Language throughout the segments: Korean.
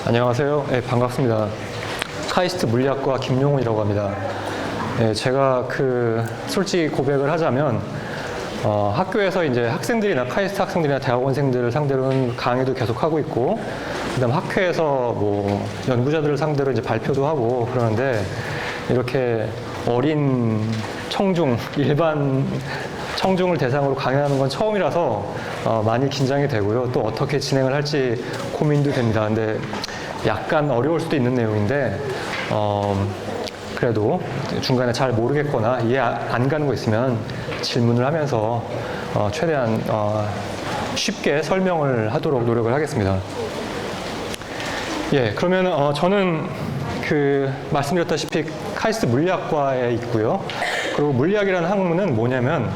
안녕하세요. 네, 반갑습니다. 카이스트 물리학과 김용훈이라고 합니다. 네, 제가 솔직히 고백을 하자면 학교에서 이제 학생들이나 카이스트 학생들이나 대학원생들을 상대로는 강의도 계속 하고 있고, 그다음 학회에서 뭐 연구자들을 상대로 이제 발표도 하고 그러는데, 이렇게 어린 청중, 일반 청중을 대상으로 강연하는 건 처음이라서 많이 긴장이 되고요. 또 어떻게 진행을 할지 고민도 됩니다. 근데 약간 어려울 수도 있는 내용인데 그래도 중간에 잘 모르겠거나 이해 안 가는 거 있으면 질문을 하면서 최대한 쉽게 설명을 하도록 노력을 하겠습니다. 예, 그러면 저는 말씀드렸다시피 카이스트 물리학과에 있고요. 그리고 물리학이라는 학문은 뭐냐면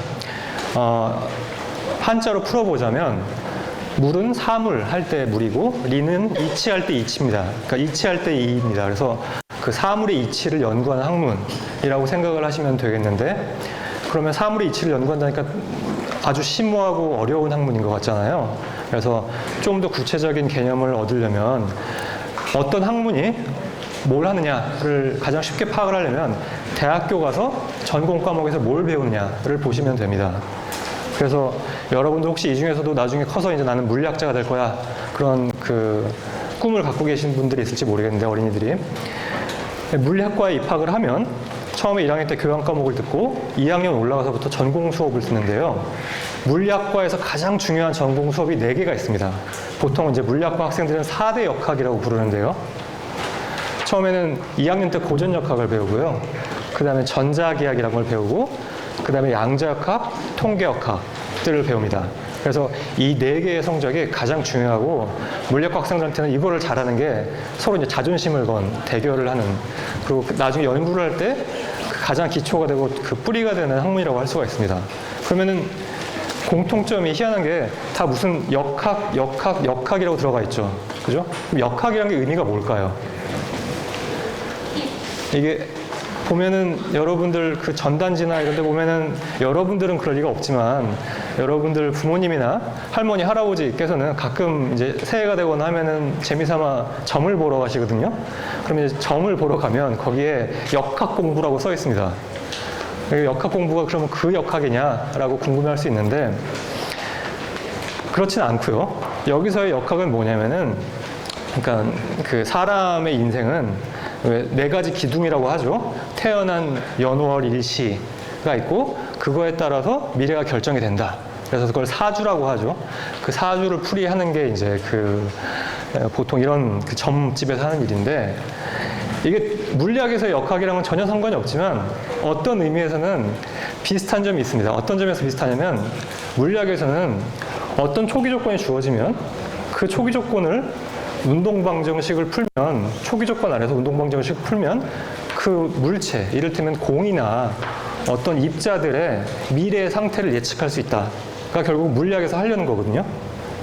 한자로 풀어보자면 물은 사물 할 때 물이고 리는 이치할 때 이치입니다. 그러니까 이치할 때 이입니다. 그래서 그 사물의 이치를 연구하는 학문이라고 생각을 하시면 되겠는데, 그러면 사물의 이치를 연구한다니까 아주 심오하고 어려운 학문인 것 같잖아요. 그래서 좀 더 구체적인 개념을 얻으려면 어떤 학문이 뭘 하느냐를 가장 쉽게 파악을 하려면 대학교 가서 전공 과목에서 뭘 배우느냐를 보시면 됩니다. 그래서 여러분들 혹시 이 중에서도 나중에 커서 이제 나는 물리학자가 될 거야, 그런 꿈을 갖고 계신 분들이 있을지 모르겠는데, 어린이들이 물리학과에 입학을 하면 처음에 1학년 때 교양 과목을 듣고 2학년 올라가서부터 전공 수업을 듣는데요. 물리학과에서 가장 중요한 전공 수업이 4개가 있습니다. 보통 이제 물리학과 학생들은 4대 역학이라고 부르는데요. 처음에는 2학년 때 고전역학을 배우고요. 그 다음에 전자기학이라는 걸 배우고, 그 다음에 양자역학, 통계역학들을 배웁니다. 그래서 이 4개의 성적이 가장 중요하고, 물리학과 학생들한테는 이거를 잘하는 게 서로 이제 자존심을 건 대결을 하는, 그리고 나중에 연구를 할 때 가장 기초가 되고 뿌리가 되는 학문이라고 할 수가 있습니다. 그러면은 공통점이 희한한 게 다 무슨 역학이라고 들어가 있죠. 그죠? 그럼 역학이라는 게 의미가 뭘까요? 이게 보면은 여러분들 전단지나 이런 데 보면은 여러분들은 그럴 리가 없지만 여러분들 부모님이나 할머니, 할아버지께서는 가끔 이제 새해가 되거나 하면은 재미삼아 점을 보러 가시거든요. 그러면 이제 점을 보러 가면 거기에 역학 공부라고 써 있습니다. 역학 공부가 그러면 그 역학이냐라고 궁금해할 수 있는데, 그렇진 않고요. 여기서의 역학은 뭐냐면은, 그러니까 사람의 인생은 왜 4가지 기둥이라고 하죠. 태어난 연월 일시가 있고, 그거에 따라서 미래가 결정이 된다. 그래서 그걸 사주라고 하죠. 그 사주를 풀이하는 게 이제 보통 이런 점집에서 하는 일인데, 이게 물리학에서의 역학이랑은 전혀 상관이 없지만 어떤 의미에서는 비슷한 점이 있습니다. 어떤 점에서 비슷하냐면, 물리학에서는 어떤 초기 조건이 주어지면 그 초기 조건을 운동방정식을 풀면, 초기 조건 안에서 운동방정식을 풀면 그 물체, 이를테면 공이나 어떤 입자들의 미래의 상태를 예측할 수 있다가 결국 물리학에서 하려는 거거든요.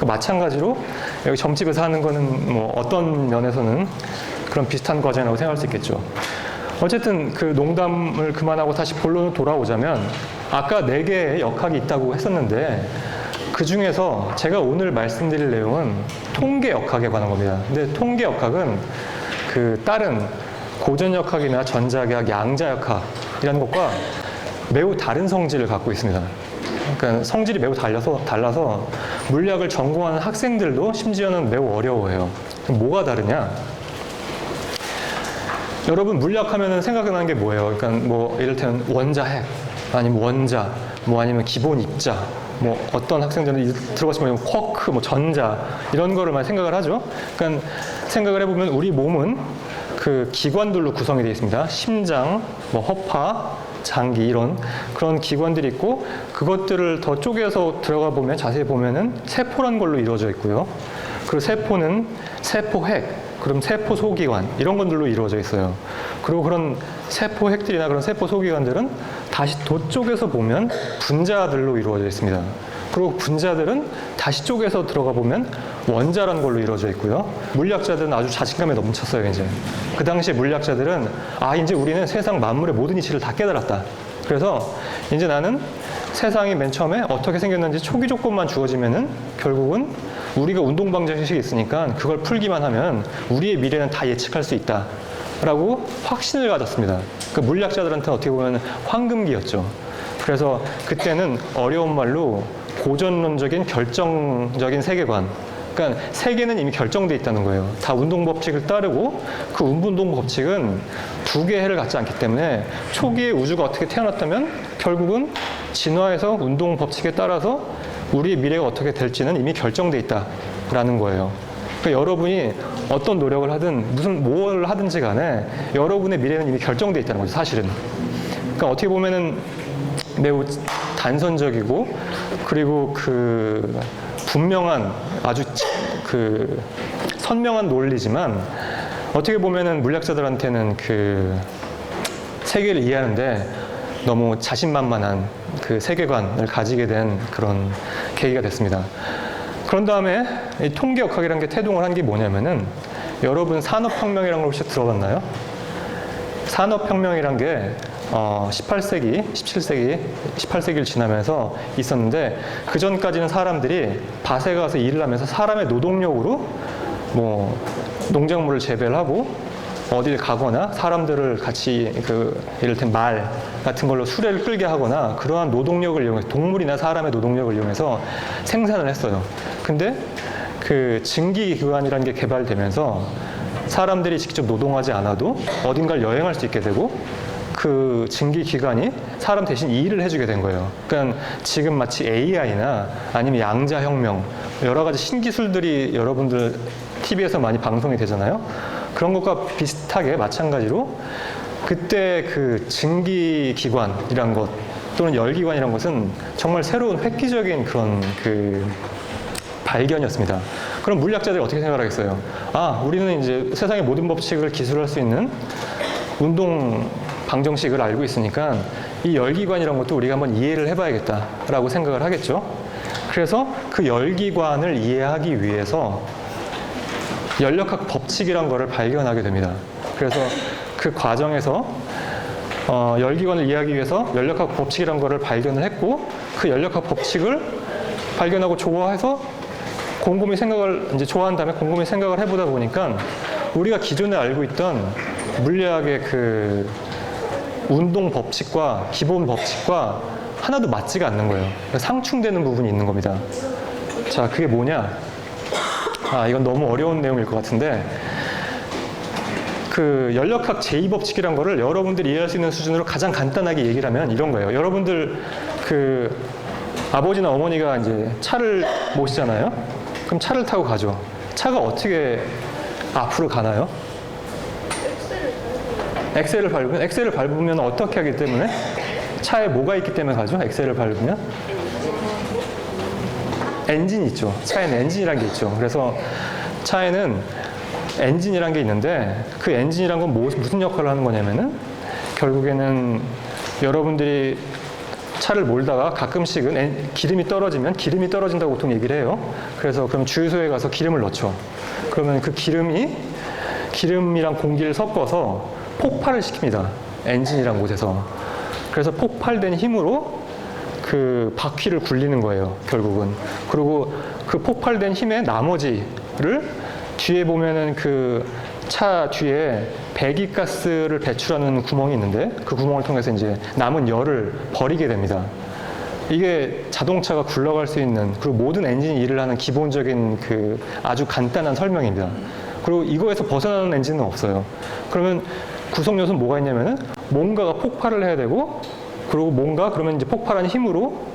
마찬가지로 여기 점집에서 하는 거는 뭐 어떤 면에서는 그런 비슷한 과정이라고 생각할 수 있겠죠. 어쨌든 농담을 그만하고 다시 본론으로 돌아오자면, 아까 4개의 역학이 있다고 했었는데 그 중에서 제가 오늘 말씀드릴 내용은 통계역학에 관한 겁니다. 근데 통계역학은 다른 고전역학이나 전자기학, 양자역학이라는 것과 매우 다른 성질을 갖고 있습니다. 그러니까 성질이 매우 달라서 물리학을 전공하는 학생들도 심지어는 매우 어려워해요. 그럼 뭐가 다르냐? 여러분 물리학 하면은 생각나는 게 뭐예요? 그러니까 뭐 이를테면 원자핵, 아니면 원자, 뭐 아니면 기본 입자, 뭐 어떤 학생들은 들어가시면 쿼크, 뭐 전자, 이런 거를만 생각을 하죠. 그러니까 생각을 해보면 우리 몸은 기관들로 구성이 되어 있습니다. 심장, 뭐 허파, 장기, 이런 그런 기관들이 있고, 그것들을 더 쪼개서 들어가 보면, 자세히 보면은 세포란 걸로 이루어져 있고요. 그리고 세포는 세포핵, 그럼 세포 소기관, 이런 것들로 이루어져 있어요. 그리고 그런 세포핵들이나 그런 세포 소기관들은 다시 도 쪽에서 보면 분자들로 이루어져 있습니다. 그리고 분자들은 다시 쪼개서 들어가 보면 원자라는 걸로 이루어져 있고요. 물리학자들은 아주 자신감에 넘쳤어요, 이제. 그 당시에 물리학자들은 이제 우리는 세상 만물의 모든 이치를 다 깨달았다 그래서 이제 나는 세상이 맨 처음에 어떻게 생겼는지 초기 조건만 주어지면은 결국은 우리가 운동 방정식이 있으니까 그걸 풀기만 하면 우리의 미래는 다 예측할 수 있다라고 확신을 가졌습니다. 그 물리학자들한테는 어떻게 보면 황금기였죠. 그래서 그때는 어려운 말로 고전론적인 결정적인 세계관, 그러니까 세계는 이미 결정돼 있다는 거예요. 다 운동 법칙을 따르고 그 운동 법칙은 두 개의 해를 갖지 않기 때문에 초기에 우주가 어떻게 태어났다면 결국은 진화해서 운동 법칙에 따라서 우리의 미래가 어떻게 될지는 이미 결정돼 있다라는 거예요. 그러니까 여러분이 어떤 노력을 하든 무슨 뭘 하든지 간에 여러분의 미래는 이미 결정돼 있다는 거죠, 사실은. 그러니까 어떻게 보면은 매우 단선적이고 그리고 그 분명한 아주 그 선명한 논리지만 어떻게 보면은 물리학자들한테는 그 세계를 이해하는데 너무 자신만만한 그 세계관을 가지게 된 그런 계기가 됐습니다. 그런 다음에 이 통계역학이라는 게 태동을 한 게 뭐냐면은 여러분 산업혁명이라는 걸 혹시 들어봤나요? 산업혁명이란 게 18세기, 17세기, 18세기를 지나면서 있었는데 그 전까지는 사람들이 밭에 가서 일을 하면서 사람의 노동력으로 뭐 농작물을 재배를 하고 어딜 가거나 사람들을 같이 그 이를테면 말 같은 걸로 수레를 끌게 하거나 그러한 노동력을 이용해서 동물이나 사람의 노동력을 이용해서 생산을 했어요. 근데 그 증기기관이라는 게 개발되면서 사람들이 직접 노동하지 않아도 어딘가를 여행할 수 있게 되고 그 증기기관이 사람 대신 일을 해주게 된 거예요. 그러니까 지금 마치 AI나 아니면 양자혁명 여러 가지 신기술들이 여러분들 TV에서 많이 방송이 되잖아요. 그런 것과 비슷하게 마찬가지로 그때 그 증기기관이란 것 또는 열기관이란 것은 정말 새로운 획기적인 그런 그 발견이었습니다. 그럼 물리학자들이 어떻게 생각하겠어요? 아, 우리는 이제 세상의 모든 법칙을 기술할 수 있는 운동 방정식을 알고 있으니까 이 열기관이란 것도 우리가 한번 이해를 해봐야겠다라고 생각을 하겠죠. 그래서 그 열기관을 이해하기 위해서 연력학 법칙이란 거를 발견하게 됩니다. 그래서 그 과정에서 열기관을 이해하기 위해서 연력학 법칙이란 거를 발견을 했고 그 연력학 법칙을 발견하고 좋아해서 곰곰이 생각을 이제 좋아한 다음에 곰곰이 생각을 해보다 보니까 우리가 기존에 알고 있던 물리학의 그 운동 법칙과 기본 법칙과 하나도 맞지가 않는 거예요. 상충되는 부분이 있는 겁니다. 자, 그게 뭐냐? 아, 이건 너무 어려운 내용일 것 같은데 그 연력학 제2법칙이란 거를 여러분들이 이해할 수 있는 수준으로 가장 간단하게 얘기를 하면 이런 거예요. 여러분들 그 아버지나 어머니가 이제 차를 모시잖아요. 그럼 차를 타고 가죠. 차가 어떻게 앞으로 가나요? 엑셀을 밟으면 어떻게 하기 때문에? 차에 뭐가 있기 때문에 가죠? 엑셀을 밟으면? 엔진이 있죠. 차에는 엔진이라는 게 있죠. 그래서 차에는 엔진이라는 게 있는데 그 엔진이란 건 무슨 역할을 하는 거냐면은 결국에는 여러분들이 차를 몰다가 가끔씩은 기름이 떨어지면 기름이 떨어진다고 보통 얘기를 해요. 그래서 그럼 주유소에 가서 기름을 넣죠. 그러면 그 기름이랑 공기를 섞어서 폭발을 시킵니다. 엔진이란 곳에서. 그래서 폭발된 힘으로 그 바퀴를 굴리는 거예요, 결국은. 그리고 그 폭발된 힘의 나머지를 뒤에 보면은 그 차 뒤에 배기가스를 배출하는 구멍이 있는데 그 구멍을 통해서 이제 남은 열을 버리게 됩니다. 이게 자동차가 굴러갈 수 있는 그리고 모든 엔진이 일을 하는 기본적인 그 아주 간단한 설명입니다. 그리고 이거에서 벗어나는 엔진은 없어요. 그러면 구성 요소는 뭐가 있냐면은 뭔가가 폭발을 해야 되고 그리고 그러면 이제 폭발한 힘으로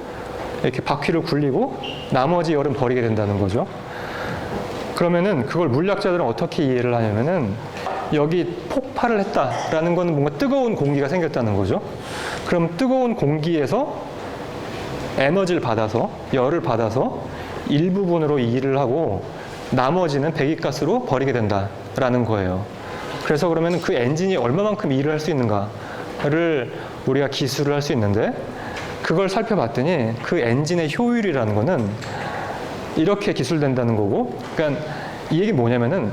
이렇게 바퀴를 굴리고 나머지 열은 버리게 된다는 거죠. 그러면은 그걸 물리학자들은 어떻게 이해를 하냐면은 여기 폭발을 했다라는 거는 뭔가 뜨거운 공기가 생겼다는 거죠. 그럼 뜨거운 공기에서 에너지를 받아서 열을 받아서 일부분으로 일을 하고 나머지는 배기가스로 버리게 된다라는 거예요. 그래서 그러면 그 엔진이 얼마만큼 일을 할 수 있는가를 우리가 기술을 할 수 있는데 그걸 살펴봤더니 그 엔진의 효율이라는 거는 이렇게 기술된다는 거고, 그러니까 이 얘기 뭐냐면은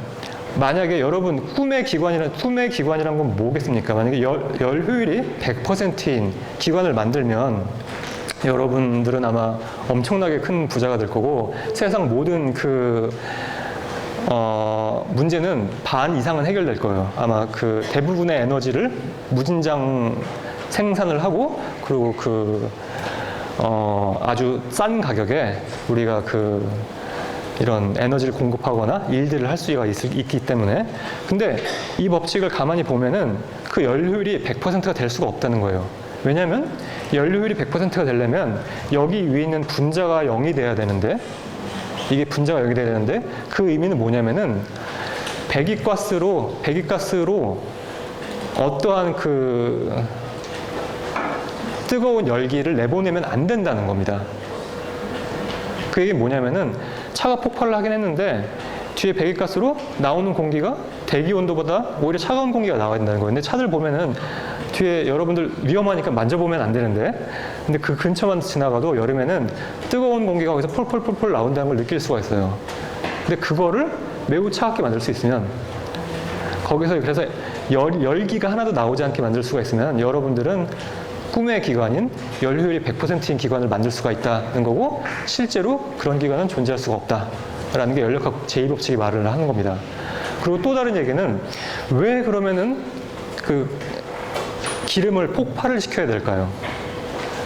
만약에 여러분 꿈의 기관이란 건 뭐겠습니까? 만약에 열 효율이 100%인 기관을 만들면 여러분들은 아마 엄청나게 큰 부자가 될 거고 세상 모든 문제는 반 이상은 해결될 거예요. 아마 그 대부분의 에너지를 무진장 생산을 하고 그리고 아주 싼 가격에 우리가 이런 에너지를 공급하거나 일들을 할 수가 있기 때문에 근데 이 법칙을 가만히 보면은 그 연료율이 100%가 될 수가 없다는 거예요. 왜냐하면 연료율이 100%가 되려면 여기 위에 있는 분자가 0이 돼야 되는데 이게 분자가 0이 돼야 되는데 그 의미는 뭐냐면은 배기가스로 어떠한 뜨거운 열기를 내보내면 안 된다는 겁니다. 그 얘기는 뭐냐면은 차가 폭발을 하긴 했는데 뒤에 배기가스로 나오는 공기가 대기 온도보다 오히려 차가운 공기가 나와야 된다는 거예요. 근데 차들 보면은 뒤에 여러분들 위험하니까 만져보면 안 되는데 근데 그 근처만 지나가도 여름에는 뜨거운 공기가 거기서 폴폴폴폴 나온다는 걸 느낄 수가 있어요. 근데 그거를 매우 차갑게 만들 수 있으면 거기서 그래서 열기가 하나도 나오지 않게 만들 수가 있으면 여러분들은 꿈의 기관인 연료율이 100%인 기관을 만들 수가 있다는 거고 실제로 그런 기관은 존재할 수가 없다라는 게 연력학 제2법칙이 말을 하는 겁니다. 그리고 또 다른 얘기는 왜 그러면은 기름을 폭발을 시켜야 될까요?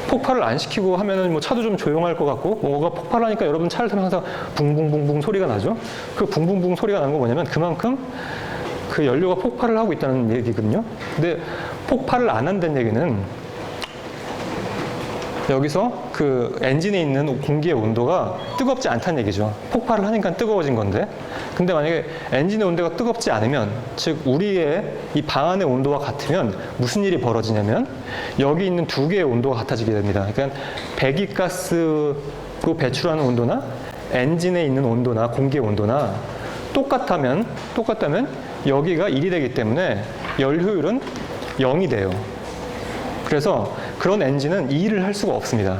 폭발을 안 시키고 하면은 뭐 차도 좀 조용할 것 같고 뭐가 폭발하니까 여러분 차를 타면 항상 붕붕붕붕 소리가 나죠. 그 붕붕붕 소리가 나는 건 뭐냐면 그만큼 그 연료가 폭발을 하고 있다는 얘기거든요. 근데 폭발을 안 한다는 얘기는 여기서 그 엔진에 있는 공기의 온도가 뜨겁지 않다는 얘기죠. 폭발을 하니까 뜨거워진 건데. 근데 만약에 엔진의 온도가 뜨겁지 않으면, 즉 우리의 이 방 안의 온도와 같으면 무슨 일이 벌어지냐면 여기 있는 두 개의 온도가 같아지게 됩니다. 그러니까 배기가스로 배출하는 온도나 엔진에 있는 온도나 공기의 온도나 똑같다면 여기가 1이 되기 때문에 열 효율은 0이 돼요. 그래서 그런 엔진은 이 일을 할 수가 없습니다.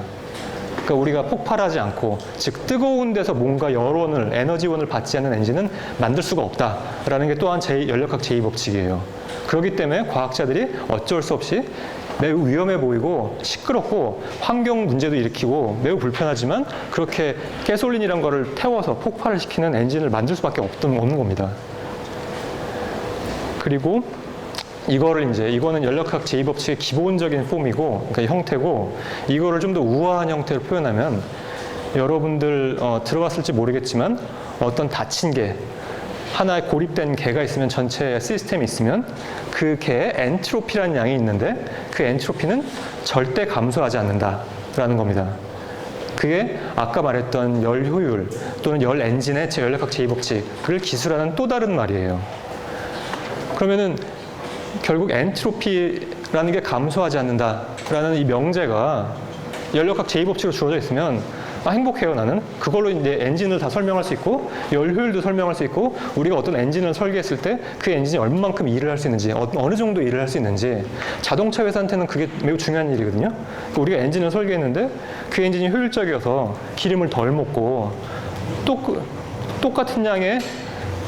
그러니까 우리가 폭발하지 않고, 즉 뜨거운 데서 뭔가 열원을, 에너지원을 받지 않는 엔진은 만들 수가 없다라는 게 또한 연력학 제2법칙이에요. 그렇기 때문에 과학자들이 어쩔 수 없이 매우 위험해 보이고 시끄럽고 환경 문제도 일으키고 매우 불편하지만 그렇게 가솔린이란 거를 태워서 폭발을 시키는 엔진을 만들 수밖에 없는 겁니다. 그리고 이거는 연력학 제2법칙의 기본적인 폼이고, 그러니까 형태고, 이거를 좀 더 우아한 형태로 표현하면 여러분들 들어갔을지 모르겠지만 어떤 닫힌 개, 하나의 고립된 개가 있으면, 전체 시스템이 있으면 그 개에 엔트로피라는 양이 있는데 그 엔트로피는 절대 감소하지 않는다라는 겁니다. 그게 아까 말했던 열 효율 또는 열 엔진의 연력학 제2법칙을 기술하는 또 다른 말이에요. 그러면은 결국 엔트로피라는 게 감소하지 않는다라는 이 명제가 연력학 제2법칙으로 주어져 있으면 행복해요, 나는. 그걸로 이제 엔진을 다 설명할 수 있고 열 효율도 설명할 수 있고 우리가 어떤 엔진을 설계했을 때 그 엔진이 얼마만큼 일을 할 수 있는지, 어느 정도 일을 할 수 있는지, 자동차 회사한테는 그게 매우 중요한 일이거든요. 우리가 엔진을 설계했는데 그 엔진이 효율적이어서 기름을 덜 먹고 똑같은 양의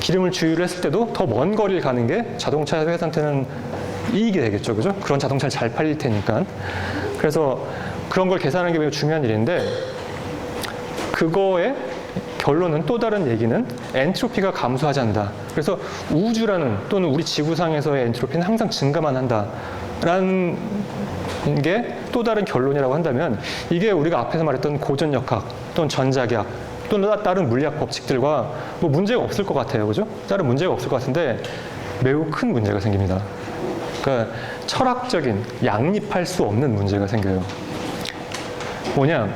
기름을 주유를 했을 때도 더 먼 거리를 가는 게 자동차 회사한테는 이익이 되겠죠. 그죠? 그런 자동차를 잘 팔릴 테니까. 그래서 그런 걸 계산하는 게 매우 중요한 일인데, 그거의 결론은, 또 다른 얘기는 엔트로피가 감소하지 않는다. 그래서 우주라는, 또는 우리 지구상에서의 엔트로피는 항상 증가만 한다라는 게 또 다른 결론이라고 한다면, 이게 우리가 앞에서 말했던 고전역학 또는 전자기학 또는 다른 물리학 법칙들과 뭐 문제가 없을 것 같아요. 그죠? 다른 문제가 없을 것 같은데 매우 큰 문제가 생깁니다. 그러니까 철학적인, 양립할 수 없는 문제가 생겨요. 뭐냐?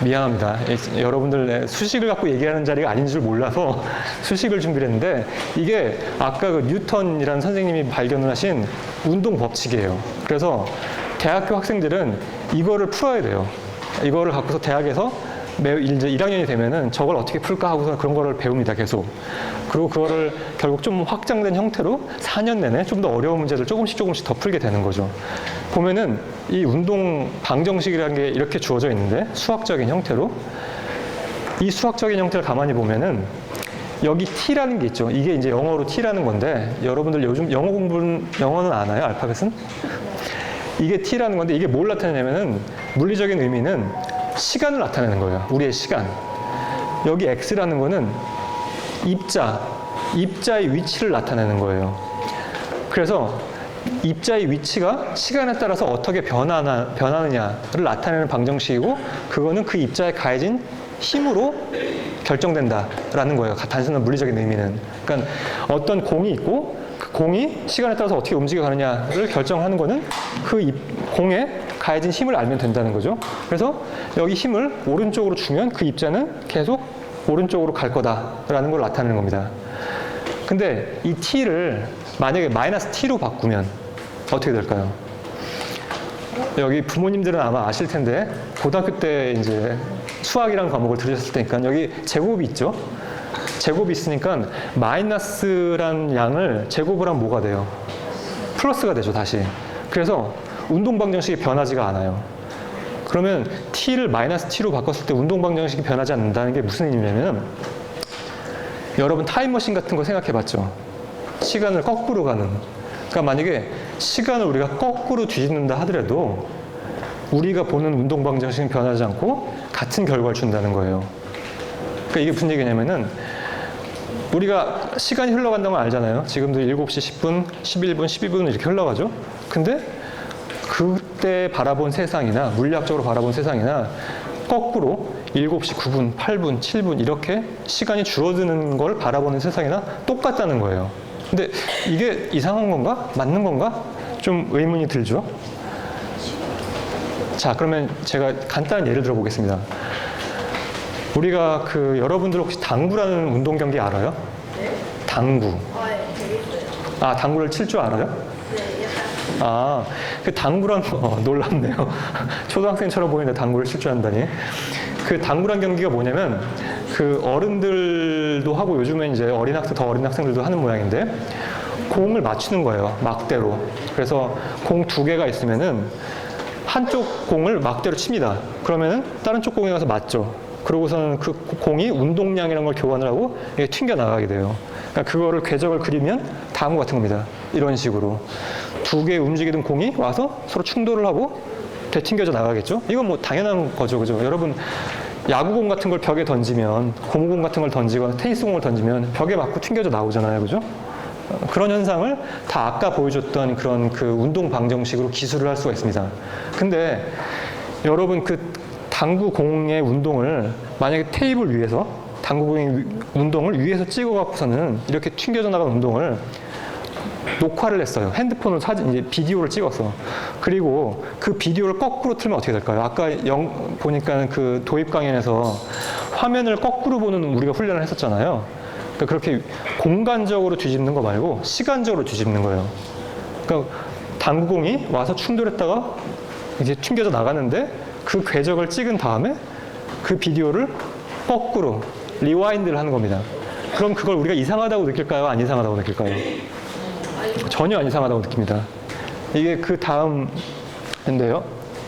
미안합니다. 여러분들 수식을 갖고 얘기하는 자리가 아닌 줄 몰라서 수식을 준비를 했는데, 이게 아까 그 뉴턴이라는 선생님이 발견을 하신 운동 법칙이에요. 그래서 대학교 학생들은 이거를 풀어야 돼요. 이거를 갖고서 대학에서 매우 이제 1학년이 되면은 저걸 어떻게 풀까 하고서 그런 거를 배웁니다, 계속. 그리고 그거를 결국 좀 확장된 형태로 4년 내내 좀 더 어려운 문제를 조금씩 더 풀게 되는 거죠. 보면은 이 운동 방정식이라는 게 이렇게 주어져 있는데, 수학적인 형태로, 이 수학적인 형태를 가만히 보면은 여기 T라는 게 있죠. 이게 이제 영어로 T라는 건데, 여러분들 요즘 영어는 아나요? 알파벳은? 이게 T라는 건데, 이게 뭘 나타내냐면은, 물리적인 의미는 시간을 나타내는 거예요. 우리의 시간. 여기 X라는 거는 입자의 위치를 나타내는 거예요. 그래서 입자의 위치가 시간에 따라서 어떻게 변하느냐를 나타내는 방정식이고, 그거는 그 입자에 가해진 힘으로 결정된다라는 거예요. 단순한 물리적인 의미는. 그러니까 어떤 공이 있고, 그 공이 시간에 따라서 어떻게 움직여가느냐를 결정하는 거는 그 공에 가해진 힘을 알면 된다는 거죠. 그래서 여기 힘을 오른쪽으로 주면 그 입자는 계속 오른쪽으로 갈 거다라는 걸 나타내는 겁니다. 근데 이 t를 만약에 마이너스 t로 바꾸면 어떻게 될까요? 여기 부모님들은 아마 아실 텐데, 고등학교 때 이제 수학이라는 과목을 들으셨을 테니까 여기 제곱이 있죠? 제곱이 있으니까 마이너스란 양을 제곱을 하면 뭐가 돼요? 플러스가 되죠, 다시. 그래서 운동 방정식이 변하지가 않아요. 그러면 t를 마이너스 t로 바꿨을 때 운동 방정식이 변하지 않는다는 게 무슨 의미냐면, 여러분 타임머신 같은 거 생각해 봤죠? 시간을 거꾸로 가는. 그러니까 만약에 시간을 우리가 거꾸로 뒤집는다 하더라도 우리가 보는 운동 방정식은 변하지 않고 같은 결과를 준다는 거예요. 그러니까 이게 무슨 얘기냐면은, 우리가 시간이 흘러간다는 걸 알잖아요. 지금도 7시 10분, 11분, 12분 이렇게 흘러가죠. 근데 그때 바라본 세상이나 물리학적으로 바라본 세상이나 거꾸로 7시 9분, 8분, 7분 이렇게 시간이 줄어드는 걸 바라보는 세상이나 똑같다는 거예요. 근데 이게 이상한 건가? 맞는 건가? 좀 의문이 들죠. 자, 그러면 제가 간단한 예를 들어보겠습니다. 우리가 여러분들 혹시 당구라는 운동 경기 알아요? 네? 당구. 재밌어요. 아, 당구를 칠 줄 알아요? 네, 약간. 아, 그 당구란, 놀랍네요. 초등학생처럼 보이는데 당구를 칠 줄 안다니. 그 당구란 경기가 뭐냐면, 그 어른들도 하고 요즘엔 이제 더 어린 학생들도 하는 모양인데, 공을 맞추는 거예요, 막대로. 그래서 공 2개가 있으면은 한쪽 공을 막대로 칩니다. 그러면은 다른 쪽 공에 가서 맞죠. 그러고서는 그 공이 운동량이라는 걸 교환을 하고 이게 튕겨 나가게 돼요. 그러니까 그거를 궤적을 그리면 다음과 같은 겁니다. 이런 식으로 2개 움직이던 공이 와서 서로 충돌을 하고 되튕겨져 나가겠죠. 이건 뭐 당연한 거죠, 그죠? 여러분 야구공 같은 걸 벽에 던지면, 고무공 같은 걸 던지거나 테니스공을 던지면 벽에 맞고 튕겨져 나오잖아요, 그죠? 그런 현상을 다 아까 보여줬던 그런 그 운동 방정식으로 기술을 할 수가 있습니다. 근데 여러분 당구공의 운동을 만약에 테이블 위에서 당구공의 운동을 위에서 찍어갖고서는 이렇게 튕겨져 나간 운동을 녹화를 했어요. 핸드폰으로 이제 비디오를 찍었어. 그리고 그 비디오를 거꾸로 틀면 어떻게 될까요? 아까 보니까 그 도입 강연에서 화면을 거꾸로 보는 우리가 훈련을 했었잖아요. 그러니까 그렇게 공간적으로 뒤집는 거 말고 시간적으로 뒤집는 거예요. 그러니까 당구공이 와서 충돌했다가 이제 튕겨져 나가는데 그 궤적을 찍은 다음에 그 비디오를 거꾸로 리와인드를 하는 겁니다. 그럼 그걸 우리가 이상하다고 느낄까요? 안 이상하다고 느낄까요? 전혀 안 이상하다고 느낍니다. 이게 그 다음인데요.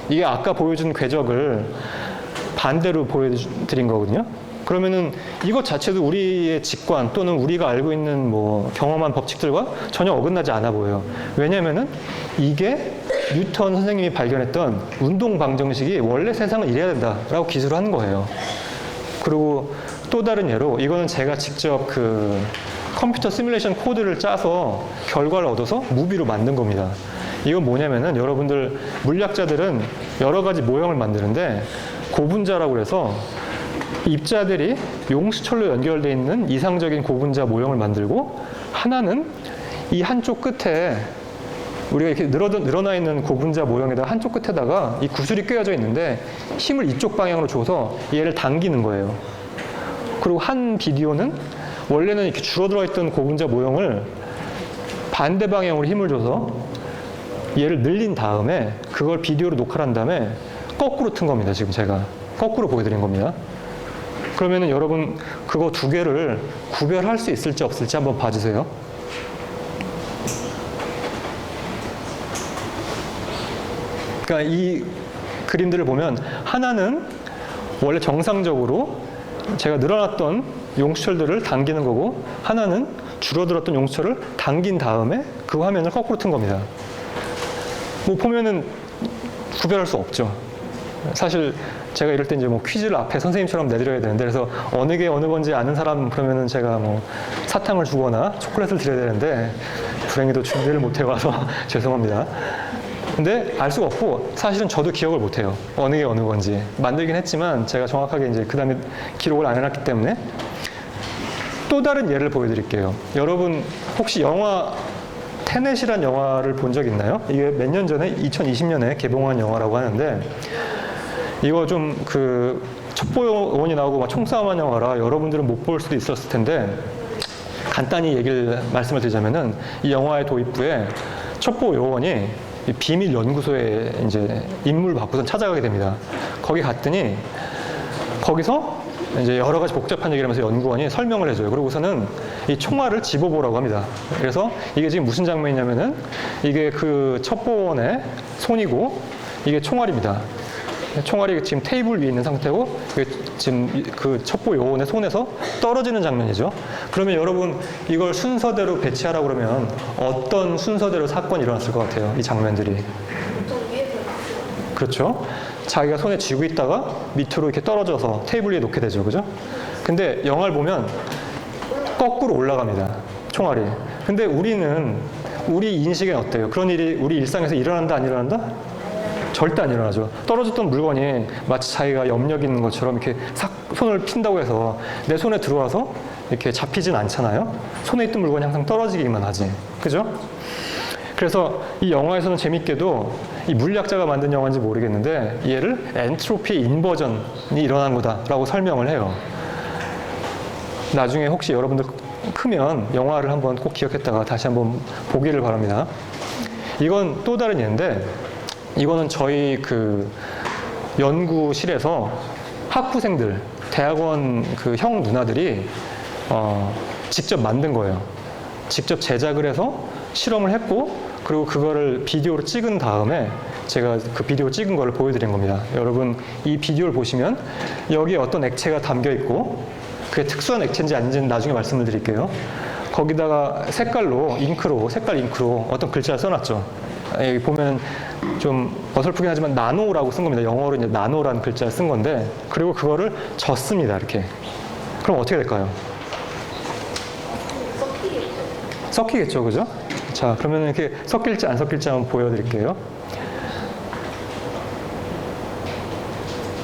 이게 아까 보여준 궤적을 반대로 보여드린 거거든요. 그러면은 이것 자체도 우리의 직관 또는 우리가 알고 있는 뭐 경험한 법칙들과 전혀 어긋나지 않아 보여요. 왜냐면은 이게 뉴턴 선생님이 발견했던 운동 방정식이 원래 세상은 이래야 된다라고 기술을 한 거예요. 그리고 또 다른 예로 이거는 제가 직접 그 컴퓨터 시뮬레이션 코드를 짜서 결과를 얻어서 무비로 만든 겁니다. 이건 뭐냐면은 여러분들 물리학자들은 여러 가지 모형을 만드는데 고분자라고 해서 입자들이 용수철로 연결되어 있는 이상적인 고분자 모형을 만들고, 하나는 이 한쪽 끝에 우리가 이렇게 늘어나 있는 고분자 모형에다가 한쪽 끝에다가 이 구슬이 꿰어져 있는데 힘을 이쪽 방향으로 줘서 얘를 당기는 거예요. 그리고 한 비디오는 원래는 이렇게 줄어들어 있던 고분자 모형을 반대 방향으로 힘을 줘서 얘를 늘린 다음에 그걸 비디오로 녹화를 한 다음에 거꾸로 튼 겁니다. 지금 제가 거꾸로 보여드린 겁니다. 그러면은 여러분 그거 2개를 구별할 수 있을지 없을지 한번 봐주세요. 그러니까 이 그림들을 보면 하나는 원래 정상적으로 제가 늘어났던 용수철들을 당기는 거고, 하나는 줄어들었던 용수철을 당긴 다음에 그 화면을 거꾸로 튼 겁니다. 뭐 보면은 구별할 수 없죠. 사실 제가 이럴 때 이제 뭐 퀴즈를 앞에 선생님처럼 내드려야 되는데, 그래서 어느 게 어느 건지 아는 사람 그러면은 제가 뭐 사탕을 주거나 초콜릿을 드려야 되는데, 불행히도 준비를 못 해와서 죄송합니다. 근데 알 수가 없고, 사실은 저도 기억을 못 해요. 어느 게 어느 건지. 만들긴 했지만 제가 정확하게 이제 그 다음에 기록을 안 해놨기 때문에. 또 다른 예를 보여드릴게요. 여러분 혹시 영화 테넷이란 영화를 본 적 있나요? 이게 몇 년 전에 2020년에 개봉한 영화라고 하는데, 이거 좀 그 첩보요원이 나오고 막 총싸움한 영화라 여러분들은 못 볼 수도 있었을 텐데, 간단히 말씀을 드리자면은, 이 영화의 도입부에 첩보요원이 이 비밀 연구소에 이제 임무를 받고선 찾아가게 됩니다. 거기 갔더니 거기서 이제 여러 가지 복잡한 얘기를 하면서 연구원이 설명을 해줘요. 그러고서는 이 총알을 집어보라고 합니다. 그래서 이게 지금 무슨 장면이냐면은, 이게 그 첩보원의 손이고 이게 총알입니다. 총알이 지금 테이블 위에 있는 상태고, 지금 그 첩보 요원의 손에서 떨어지는 장면이죠. 그러면 여러분 이걸 순서대로 배치하라고 그러면 어떤 순서대로 사건이 일어났을 것 같아요? 이 장면들이. 보통 위에서 그렇죠. 자기가 손에 쥐고 있다가 밑으로 이렇게 떨어져서 테이블 위에 놓게 되죠. 그죠? 근데 영화를 보면 거꾸로 올라갑니다. 총알이. 근데 우리 인식엔 어때요? 그런 일이 우리 일상에서 일어난다, 안 일어난다? 절대 안 일어나죠. 떨어졌던 물건이 마치 자기가 염력 있는 것처럼 이렇게 싹 손을 핀다고 해서 내 손에 들어와서 이렇게 잡히진 않잖아요. 손에 있던 물건이 항상 떨어지기만 하지. 그죠? 그래서 이 영화에서는 재밌게도, 이 물리학자가 만든 영화인지 모르겠는데, 얘를 엔트로피 인버전이 일어난 거다라고 설명을 해요. 나중에 혹시 여러분들 크면 영화를 한번 꼭 기억했다가 다시 한번 보기를 바랍니다. 이건 또 다른 예인데, 이거는 저희 그 연구실에서 학부생들, 대학원 그 형 누나들이 직접 만든 거예요. 직접 제작을 해서 실험을 했고, 그리고 그거를 비디오로 찍은 다음에 제가 그 비디오 찍은 거를 보여드린 겁니다. 여러분 이 비디오를 보시면 여기에 어떤 액체가 담겨 있고, 그게 특수한 액체인지 아닌지는 나중에 말씀을 드릴게요. 거기다가 색깔 잉크로 어떤 글자를 써놨죠. 여기 보면 좀 어설프긴 하지만 나노라고 쓴 겁니다. 영어로 이제 나노라는 글자를 쓴 건데, 그리고 그거를 젓습니다. 이렇게. 그럼 어떻게 될까요? 섞이겠죠, 그죠? 자, 그러면 이렇게 섞일지 안 섞일지 한번 보여드릴게요.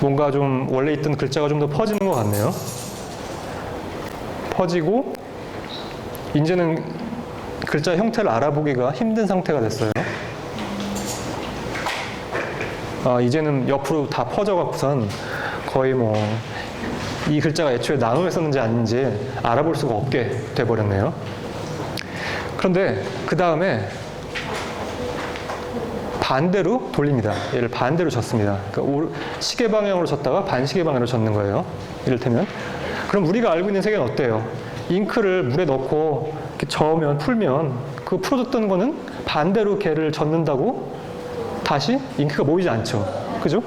뭔가 좀 원래 있던 글자가 좀 더 퍼지는 것 같네요. 퍼지고, 이제는 글자 형태를 알아보기가 힘든 상태가 됐어요. 이제는 옆으로 다 퍼져갖고선 거의 뭐 이 글자가 애초에 나노에 썼는지 아닌지 알아볼 수가 없게 돼버렸네요. 그런데 그 다음에 반대로 돌립니다. 얘를 반대로 젓습니다. 그러니까 시계 방향으로 젓다가 반시계 방향으로 젓는 거예요. 이를테면. 그럼 우리가 알고 있는 세계는 어때요? 잉크를 물에 넣고 이렇게 저으면, 풀면 그 풀어졌던 거는 반대로 걔를 젓는다고 다시 잉크가 모이지 않죠. 그죠?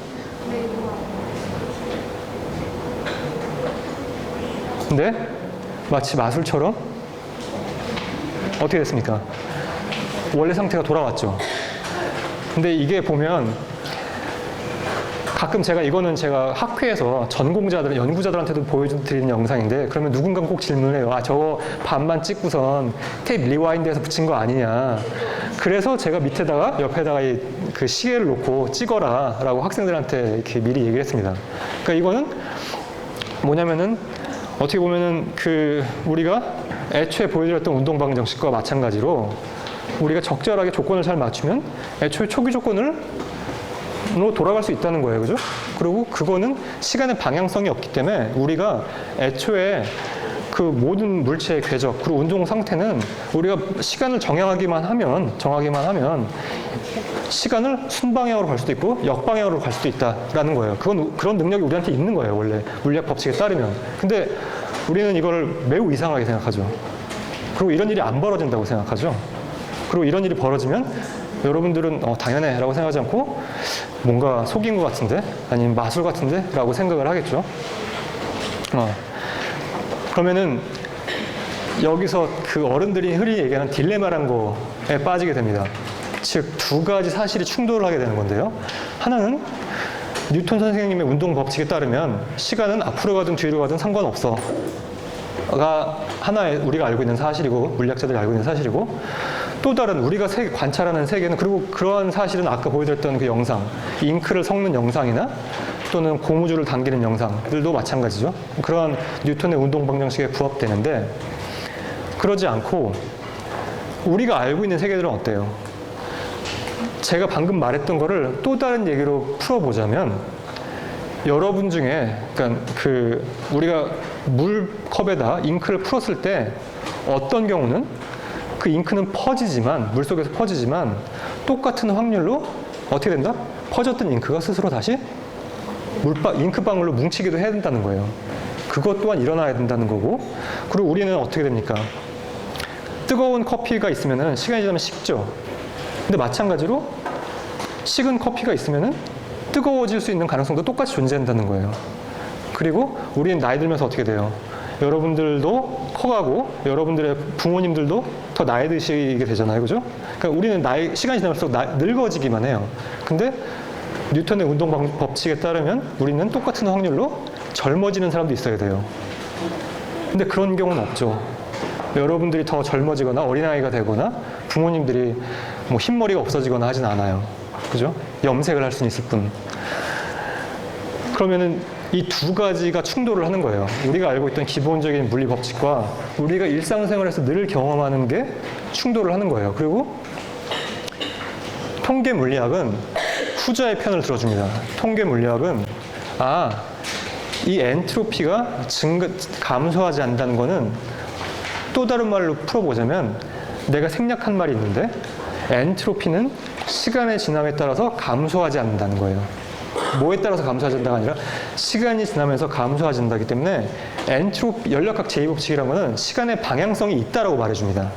근데 마치 마술처럼 어떻게 됐습니까? 원래 상태가 돌아왔죠. 근데 이게 보면 가끔 이거는 제가 학회에서 전공자들, 연구자들한테도 보여드리는 영상인데, 그러면 누군가가 꼭 질문을 해요. 저거 반만 찍고선 테이프 리와인드해서 붙인 거 아니냐. 그래서 제가 옆에다가 그 시계를 놓고 찍어라 라고 학생들한테 이렇게 미리 얘기를 했습니다. 그러니까 이거는 뭐냐면은, 어떻게 보면은 우리가 애초에 보여드렸던 운동방향 정식과 마찬가지로, 우리가 적절하게 조건을 잘 맞추면 애초에 초기 조건으로 돌아갈 수 있다는 거예요. 그죠? 그리고 그거는 시간의 방향성이 없기 때문에 우리가 애초에 그 모든 물체의 궤적, 그리고 운동 상태는 우리가 시간을 정하기만 하면 시간을 순방향으로 갈 수도 있고 역방향으로 갈 수도 있다라는 거예요. 그런 능력이 우리한테 있는 거예요. 원래 물리학 법칙에 따르면. 근데 우리는 이걸 매우 이상하게 생각하죠. 그리고 이런 일이 안 벌어진다고 생각하죠. 그리고 이런 일이 벌어지면 여러분들은 당연해 라고 생각하지 않고 뭔가 속인 것 같은데, 아니면 마술 같은데 라고 생각을 하겠죠. 그러면은 여기서 그 어른들이 흔히 얘기하는 딜레마란 거에 빠지게 됩니다. 즉, 두 가지 사실이 충돌을 하게 되는 건데요. 하나는 뉴턴 선생님의 운동 법칙에 따르면 시간은 앞으로 가든 뒤로 가든 상관없어. 가 하나의 우리가 알고 있는 사실이고, 물리학자들이 알고 있는 사실이고, 또 다른 우리가 관찰하는 세계는, 그리고 그러한 사실은 아까 보여드렸던 그 영상, 잉크를 섞는 영상이나 또는 고무줄을 당기는 영상들도 마찬가지죠. 그러한 뉴턴의 운동 방정식에 부합되는데, 그러지 않고 우리가 알고 있는 세계들은 어때요? 제가 방금 말했던 거를 또 다른 얘기로 풀어보자면, 여러분 중에, 그러니까 우리가 물컵에다 잉크를 풀었을 때 어떤 경우는 그 잉크는 퍼지지만, 물속에서 퍼지지만 똑같은 확률로 어떻게 된다? 퍼졌던 잉크가 스스로 다시 잉크방울로 뭉치기도 해야 된다는 거예요. 그것 또한 일어나야 된다는 거고, 그리고 우리는 어떻게 됩니까? 뜨거운 커피가 있으면은 시간이 지나면 식죠. 근데 마찬가지로 식은 커피가 있으면은 뜨거워질 수 있는 가능성도 똑같이 존재한다는 거예요. 그리고 우리는 나이 들면서 어떻게 돼요? 여러분들도 커가고 여러분들의 부모님들도 더 나이 드시게 되잖아요. 그죠? 그러니까 우리는 시간이 지날수록 늙어지기만 해요. 근데 뉴턴의 운동 법칙에 따르면 우리는 똑같은 확률로 젊어지는 사람도 있어야 돼요. 근데 그런 경우는 없죠. 여러분들이 더 젊어지거나 어린아이가 되거나 부모님들이 뭐 흰머리가 없어지거나 하진 않아요. 그죠? 염색을 할 수는 있을 뿐. 그러면은 이 두 가지가 충돌을 하는 거예요. 우리가 알고 있던 기본적인 물리 법칙과 우리가 일상생활에서 늘 경험하는 게 충돌을 하는 거예요. 그리고 통계 물리학은 후자의 편을 들어줍니다. 통계 물리학은 이 엔트로피가 감소하지 않는다는 거는, 또 다른 말로 풀어보자면, 내가 생략한 말이 있는데 엔트로피는 시간의 지남에 따라서 감소하지 않는다는 거예요. 뭐에 따라서 감소하진다가 아니라 시간이 지나면서 감소하진다기 때문에 연력학 제2법칙이라는 것은 시간의 방향성이 있다라고 말해줍니다.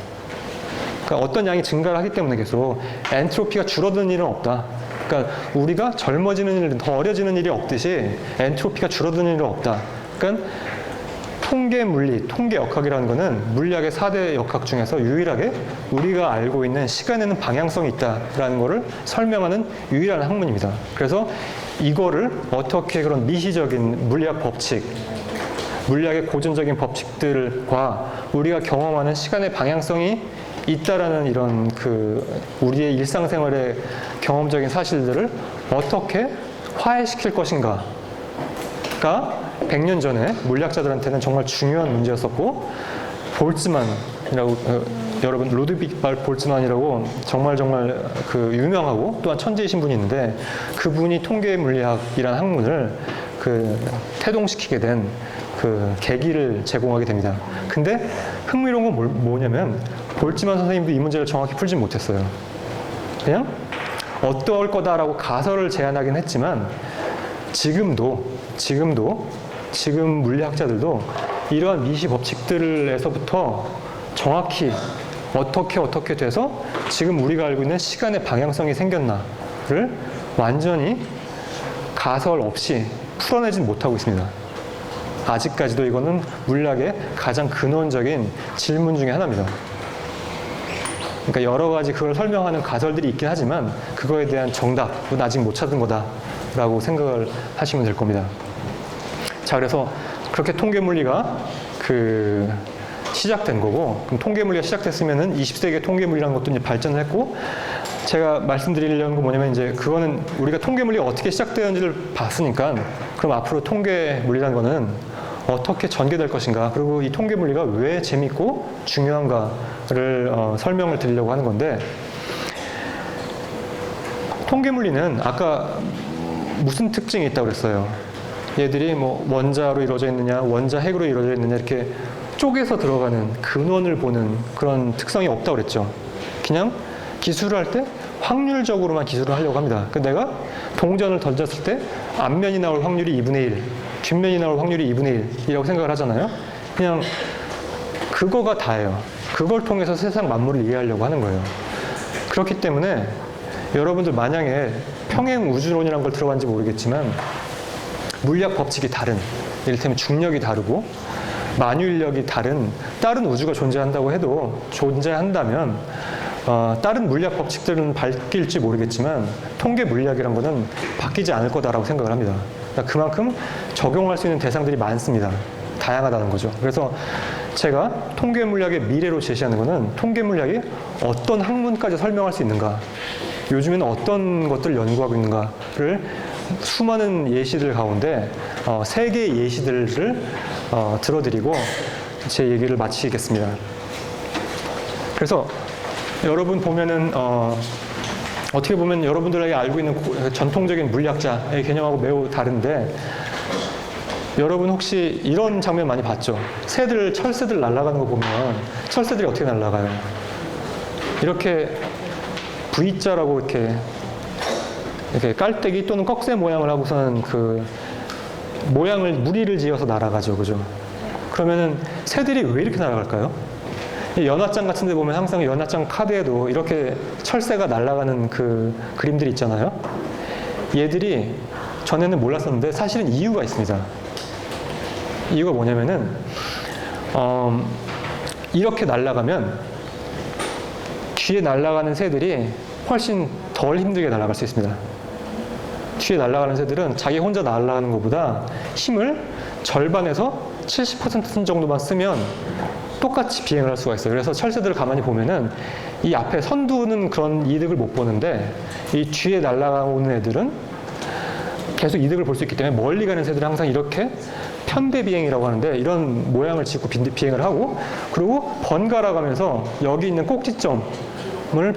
그러니까 어떤 양이 증가를 하기 때문에 계속 엔트로피가 줄어드는 일은 없다. 그러니까 우리가 젊어지는 일, 더 어려지는 일이 없듯이 엔트로피가 줄어드는 일은 없다. 그러니까 통계 물리, 통계 역학이라는 것은 물리학의 4대 역학 중에서 유일하게 우리가 알고 있는 시간에는 방향성이 있다라는 것을 설명하는 유일한 학문입니다. 그래서 이거를 어떻게 그런 미시적인 물리학 법칙, 물리학의 고전적인 법칙들과 우리가 경험하는 시간의 방향성이 있다라는 이런 우리의 일상생활의 경험적인 사실들을 어떻게 화해시킬 것인가가 100년 전에 물리학자들한테는 정말 중요한 문제였었고, 볼츠만이라고, 여러분 루드빅 볼츠만이라고 정말 유명하고 또한 천재이신 분이 있는데, 그분이 통계 물리학이라는 학문을 태동시키게 된 계기를 제공하게 됩니다. 근데 흥미로운 건 뭐냐면, 볼츠만 선생님도 이 문제를 정확히 풀지 못했어요. 그냥 어떠할 거다라고 가설을 제안하긴 했지만, 지금 물리학자들도 이러한 미시 법칙들에서부터 정확히 어떻게 돼서 지금 우리가 알고 있는 시간의 방향성이 생겼나를 완전히 가설 없이 풀어내진 못하고 있습니다. 아직까지도 이거는 물리학의 가장 근원적인 질문 중에 하나입니다. 그러니까 여러 가지 그걸 설명하는 가설들이 있긴 하지만 그거에 대한 정답은 아직 못 찾은 거다라고 생각을 하시면 될 겁니다. 자, 그래서 그렇게 통계 물리가 시작된 거고, 그럼 통계 물리가 시작됐으면은 20세기의 통계 물리라는 것도 이제 발전을 했고, 제가 말씀드리려는 건 뭐냐면, 이제 그거는 우리가 통계 물리가 어떻게 시작되었는지를 봤으니까, 그럼 앞으로 통계 물리라는 거는 어떻게 전개될 것인가, 그리고 이 통계 물리가 왜 재밌고 중요한가를 설명을 드리려고 하는 건데, 통계 물리는 아까 무슨 특징이 있다고 그랬어요? 얘들이 뭐 원자로 이루어져 있느냐, 원자 핵으로 이루어져 있느냐, 이렇게 쪼개서 들어가는 근원을 보는 그런 특성이 없다고 그랬죠. 그냥 기술을 할 때 확률적으로만 기술을 하려고 합니다. 그러니까 내가 동전을 던졌을 때 앞면이 나올 확률이 2분의 1, 뒷면이 나올 확률이 2분의 1이라고 생각을 하잖아요. 그냥 그거가 다예요. 그걸 통해서 세상 만물을 이해하려고 하는 거예요. 그렇기 때문에 여러분들 만약에 평행 우주론이라는 걸 들어봤는지 모르겠지만, 물리학 법칙이 다른, 이를테면 중력이 다르고 만유인력이 다른 우주가 존재한다고 해도 존재한다면 다른 물리학 법칙들은 바뀔지 모르겠지만 통계 물리학이란 거는 바뀌지 않을 거다라고 생각을 합니다. 그러니까 그만큼 적용할 수 있는 대상들이 많습니다. 다양하다는 거죠. 그래서 제가 통계 물리학의 미래로 제시하는 거는 통계 물리학이 어떤 학문까지 설명할 수 있는가, 요즘에는 어떤 것들을 연구하고 있는가를 수많은 예시들 가운데 3개의 예시들을 들어드리고 제 얘기를 마치겠습니다. 그래서 여러분 보면은 어떻게 보면 여러분들에게 알고 있는 전통적인 물리학자의 개념하고 매우 다른데, 여러분 혹시 이런 장면 많이 봤죠? 철새들 날아가는 거 보면 철새들이 어떻게 날아가요? 이렇게 V자라고 이렇게 깔때기 또는 꺽쇠 모양을 하고서는 그 모양을 무리를 지어서 날아가죠, 그죠? 그러면은 새들이 왜 이렇게 날아갈까요? 이 연화장 같은 데 보면 항상 연화장 카드에도 이렇게 철새가 날아가는 그 그림들이 있잖아요. 얘들이 전에는 몰랐었는데 사실은 이유가 있습니다. 이유가 뭐냐면은 이렇게 날아가면 뒤에 날아가는 새들이 훨씬 덜 힘들게 날아갈 수 있습니다. 뒤에 날아가는 새들은 자기 혼자 날아가는 것보다 힘을 절반에서 70% 정도만 쓰면 똑같이 비행을 할 수가 있어요. 그래서 철새들을 가만히 보면은 이 앞에 선두는 그런 이득을 못 보는데 이 뒤에 날아오는 애들은 계속 이득을 볼 수 있기 때문에 멀리 가는 새들은 항상 이렇게 편대 비행이라고 하는데 이런 모양을 짓고 비행을 하고, 그리고 번갈아 가면서 여기 있는 꼭지점을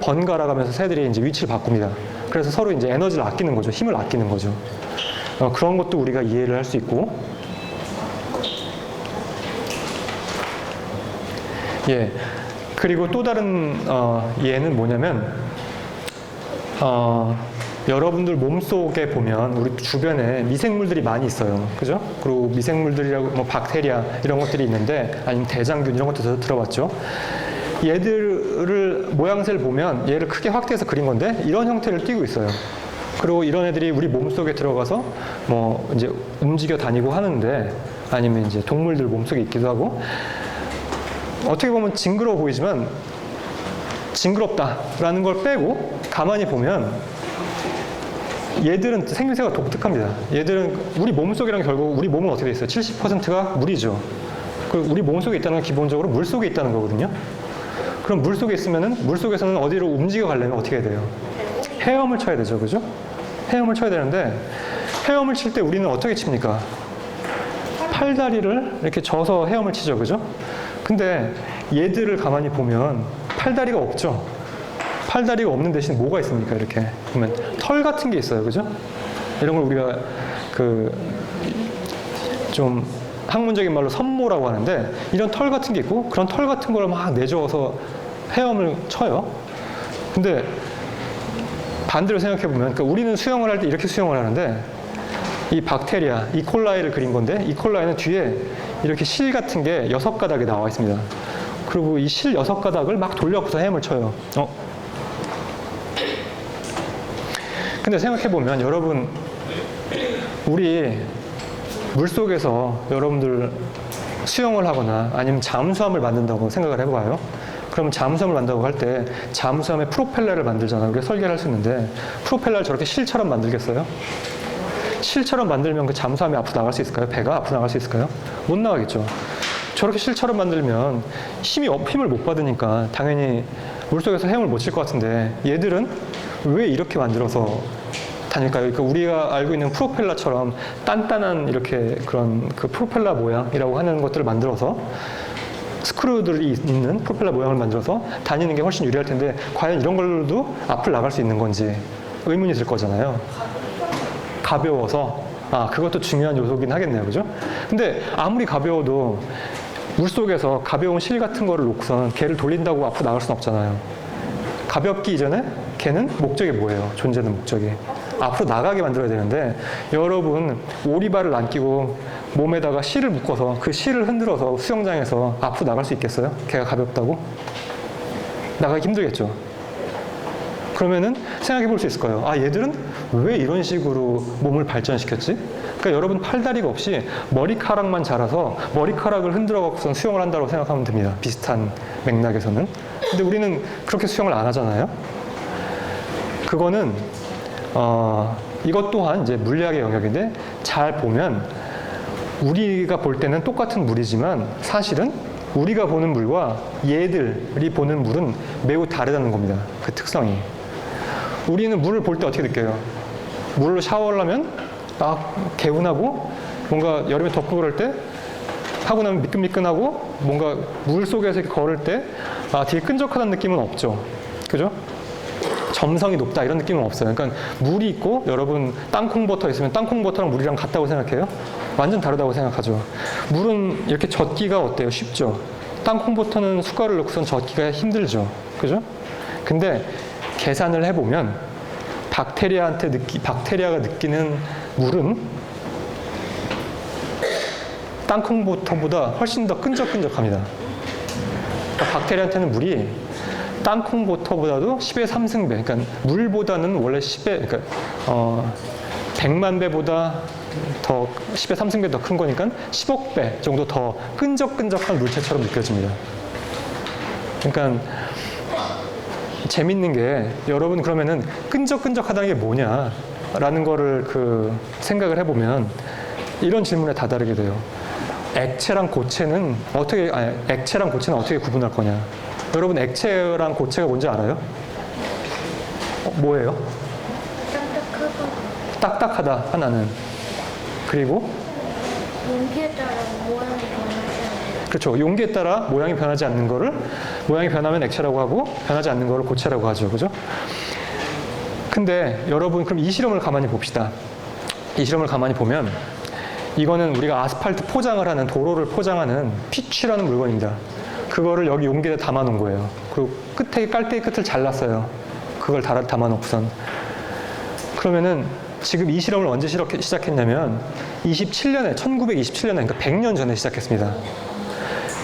번갈아 가면서 새들이 이제 위치를 바꿉니다. 그래서 서로 이제 에너지를 아끼는 거죠. 힘을 아끼는 거죠. 그런 것도 우리가 이해를 할 수 있고, 예. 그리고 또 다른 예는 뭐냐면 여러분들 몸속에 보면 우리 주변에 미생물들이 많이 있어요. 그죠? 그리고 미생물들이라고 뭐 박테리아 이런 것들이 있는데, 아니면 대장균 이런 것도 들어봤죠. 얘들을 모양새를 보면 얘를 크게 확대해서 그린 건데 이런 형태를 띠고 있어요. 그리고 이런 애들이 우리 몸속에 들어가서 뭐 이제 움직여 다니고 하는데, 아니면 이제 동물들 몸속에 있기도 하고, 어떻게 보면 징그러워 보이지만 징그럽다라는 걸 빼고 가만히 보면 얘들은 생김새가 독특합니다. 얘들은 우리 몸속이랑 결국 우리 몸은 어떻게 돼 있어요? 70%가 물이죠. 그리고 우리 몸속에 있다는 건 기본적으로 물 속에 있다는 거거든요. 그럼 물 속에 있으면은 물 속에서는 어디로 움직여 가려면 어떻게 해야 돼요? 헤엄을 쳐야 되죠. 그죠? 헤엄을 쳐야 되는데 헤엄을 칠 때 우리는 어떻게 칩니까? 팔다리를 이렇게 져서 헤엄을 치죠. 그죠? 근데 얘들을 가만히 보면 팔다리가 없죠. 팔다리가 없는 대신 뭐가 있습니까? 이렇게 보면 털 같은 게 있어요. 그죠? 이런 걸 우리가 좀 학문적인 말로 선모라고 하는데, 이런 털 같은 게 있고 그런 털 같은 걸 막 내주어서 헤엄을 쳐요. 근데 반대로 생각해 보면, 그러니까 우리는 수영을 할 때 이렇게 수영을 하는데 이 박테리아, 이콜라이를 그린 건데 이콜라이는 뒤에 이렇게 실 같은 게 6가닥이 나와 있습니다. 그리고 이 실 6가닥을 막 돌려서 헤엄을 쳐요. 근데 생각해 보면 여러분, 우리 물속에서 여러분들 수영을 하거나 아니면 잠수함을 만든다고 생각을 해봐요. 그러면 잠수함을 만든다고 할 때 잠수함에 프로펠러를 만들잖아요. 우리가 설계를 할 수 있는데 프로펠러를 저렇게 실처럼 만들겠어요? 실처럼 만들면 그 잠수함이 앞으로 나갈 수 있을까요? 배가 앞으로 나갈 수 있을까요? 못 나가겠죠. 저렇게 실처럼 만들면 힘을 못 받으니까 당연히 물속에서 헤엄을 못 칠 것 같은데, 얘들은 왜 이렇게 만들어서 다닐까요? 그러니까 우리가 알고 있는 프로펠러처럼 단단한 이렇게 그런 그 프로펠러 모양이라고 하는 것들을 만들어서, 스크루들이 있는 프로펠러 모양을 만들어서 다니는 게 훨씬 유리할 텐데 과연 이런 걸로도 앞을 나갈 수 있는 건지 의문이 들 거잖아요. 가벼워서. 그것도 중요한 요소긴 하겠네요. 그죠? 근데 아무리 가벼워도 물속에서 가벼운 실 같은 거를 놓고서는 걔를 돌린다고 앞으로 나갈 수는 없잖아요. 가볍기 이전에 걔는 목적이 뭐예요? 존재는 목적이 앞으로 나가게 만들어야 되는데, 여러분 오리발을 안 끼고 몸에다가 실을 묶어서 그 실을 흔들어서 수영장에서 앞으로 나갈 수 있겠어요? 걔가 가볍다고? 나가기 힘들겠죠. 그러면은 생각해 볼 수 있을 거예요. 아, 얘들은 왜 이런 식으로 몸을 발전시켰지? 그러니까 여러분 팔다리가 없이 머리카락만 자라서 머리카락을 흔들어 갖고선 수영을 한다고 생각하면 됩니다. 비슷한 맥락에서는. 근데 우리는 그렇게 수영을 안 하잖아요. 그거는 이것 또한 이제 물리학의 영역인데 잘 보면 우리가 볼 때는 똑같은 물이지만 사실은 우리가 보는 물과 얘들이 보는 물은 매우 다르다는 겁니다. 그 특성이. 우리는 물을 볼 때 어떻게 느껴요? 물로 샤워를 하면 개운하고 뭔가 여름에 덥고 그럴 때 하고 나면 미끈미끈하고 뭔가 물 속에서 이렇게 걸을 때 되게 끈적하다는 느낌은 없죠. 그죠? 점성이 높다 이런 느낌은 없어요. 그러니까 물이 있고 여러분 땅콩버터 있으면 땅콩버터랑 물이랑 같다고 생각해요? 완전 다르다고 생각하죠. 물은 이렇게 젓기가 어때요? 쉽죠. 땅콩버터는 숟갈을 넣고선 젓기가 힘들죠. 그죠? 근데 계산을 해보면 박테리아가 느끼는 물은 땅콩버터보다 훨씬 더 끈적끈적합니다. 그러니까 박테리아한테는 물이 땅콩버터보다도 10의 3승배, 그러니까 물보다는 원래 10배, 그러니까 100만 배보다 더 10의 3승배 더 큰 거니까 10억 배 정도 더 끈적끈적한 물체처럼 느껴집니다. 그러니까 재밌는 게 여러분 그러면은 끈적끈적하다는 게 뭐냐라는 거를 생각을 해보면 이런 질문에 다다르게 돼요. 액체랑 고체는 어떻게 구분할 거냐? 여러분 액체랑 고체가 뭔지 알아요? 뭐예요? 딱딱하다 하나는. 그리고 용기에 따라 모양이 변하지 않아요. 그렇죠. 용기에 따라 모양이 변하지 않는 거를 모양이 변하면 액체라고 하고 변하지 않는 거를 고체라고 하죠. 그죠? 근데 여러분 그럼 이 실험을 가만히 봅시다. 이 실험을 가만히 보면 이거는 우리가 아스팔트 포장을 하는 도로를 포장하는 피취라는 물건입니다. 그거를 여기 용기에 담아 놓은 거예요. 그리고 깔때기 끝을 잘랐어요. 그걸 담아 놓고선. 그러면은 지금 이 실험을 언제 시작했냐면 1927년에 그러니까 100년 전에 시작했습니다.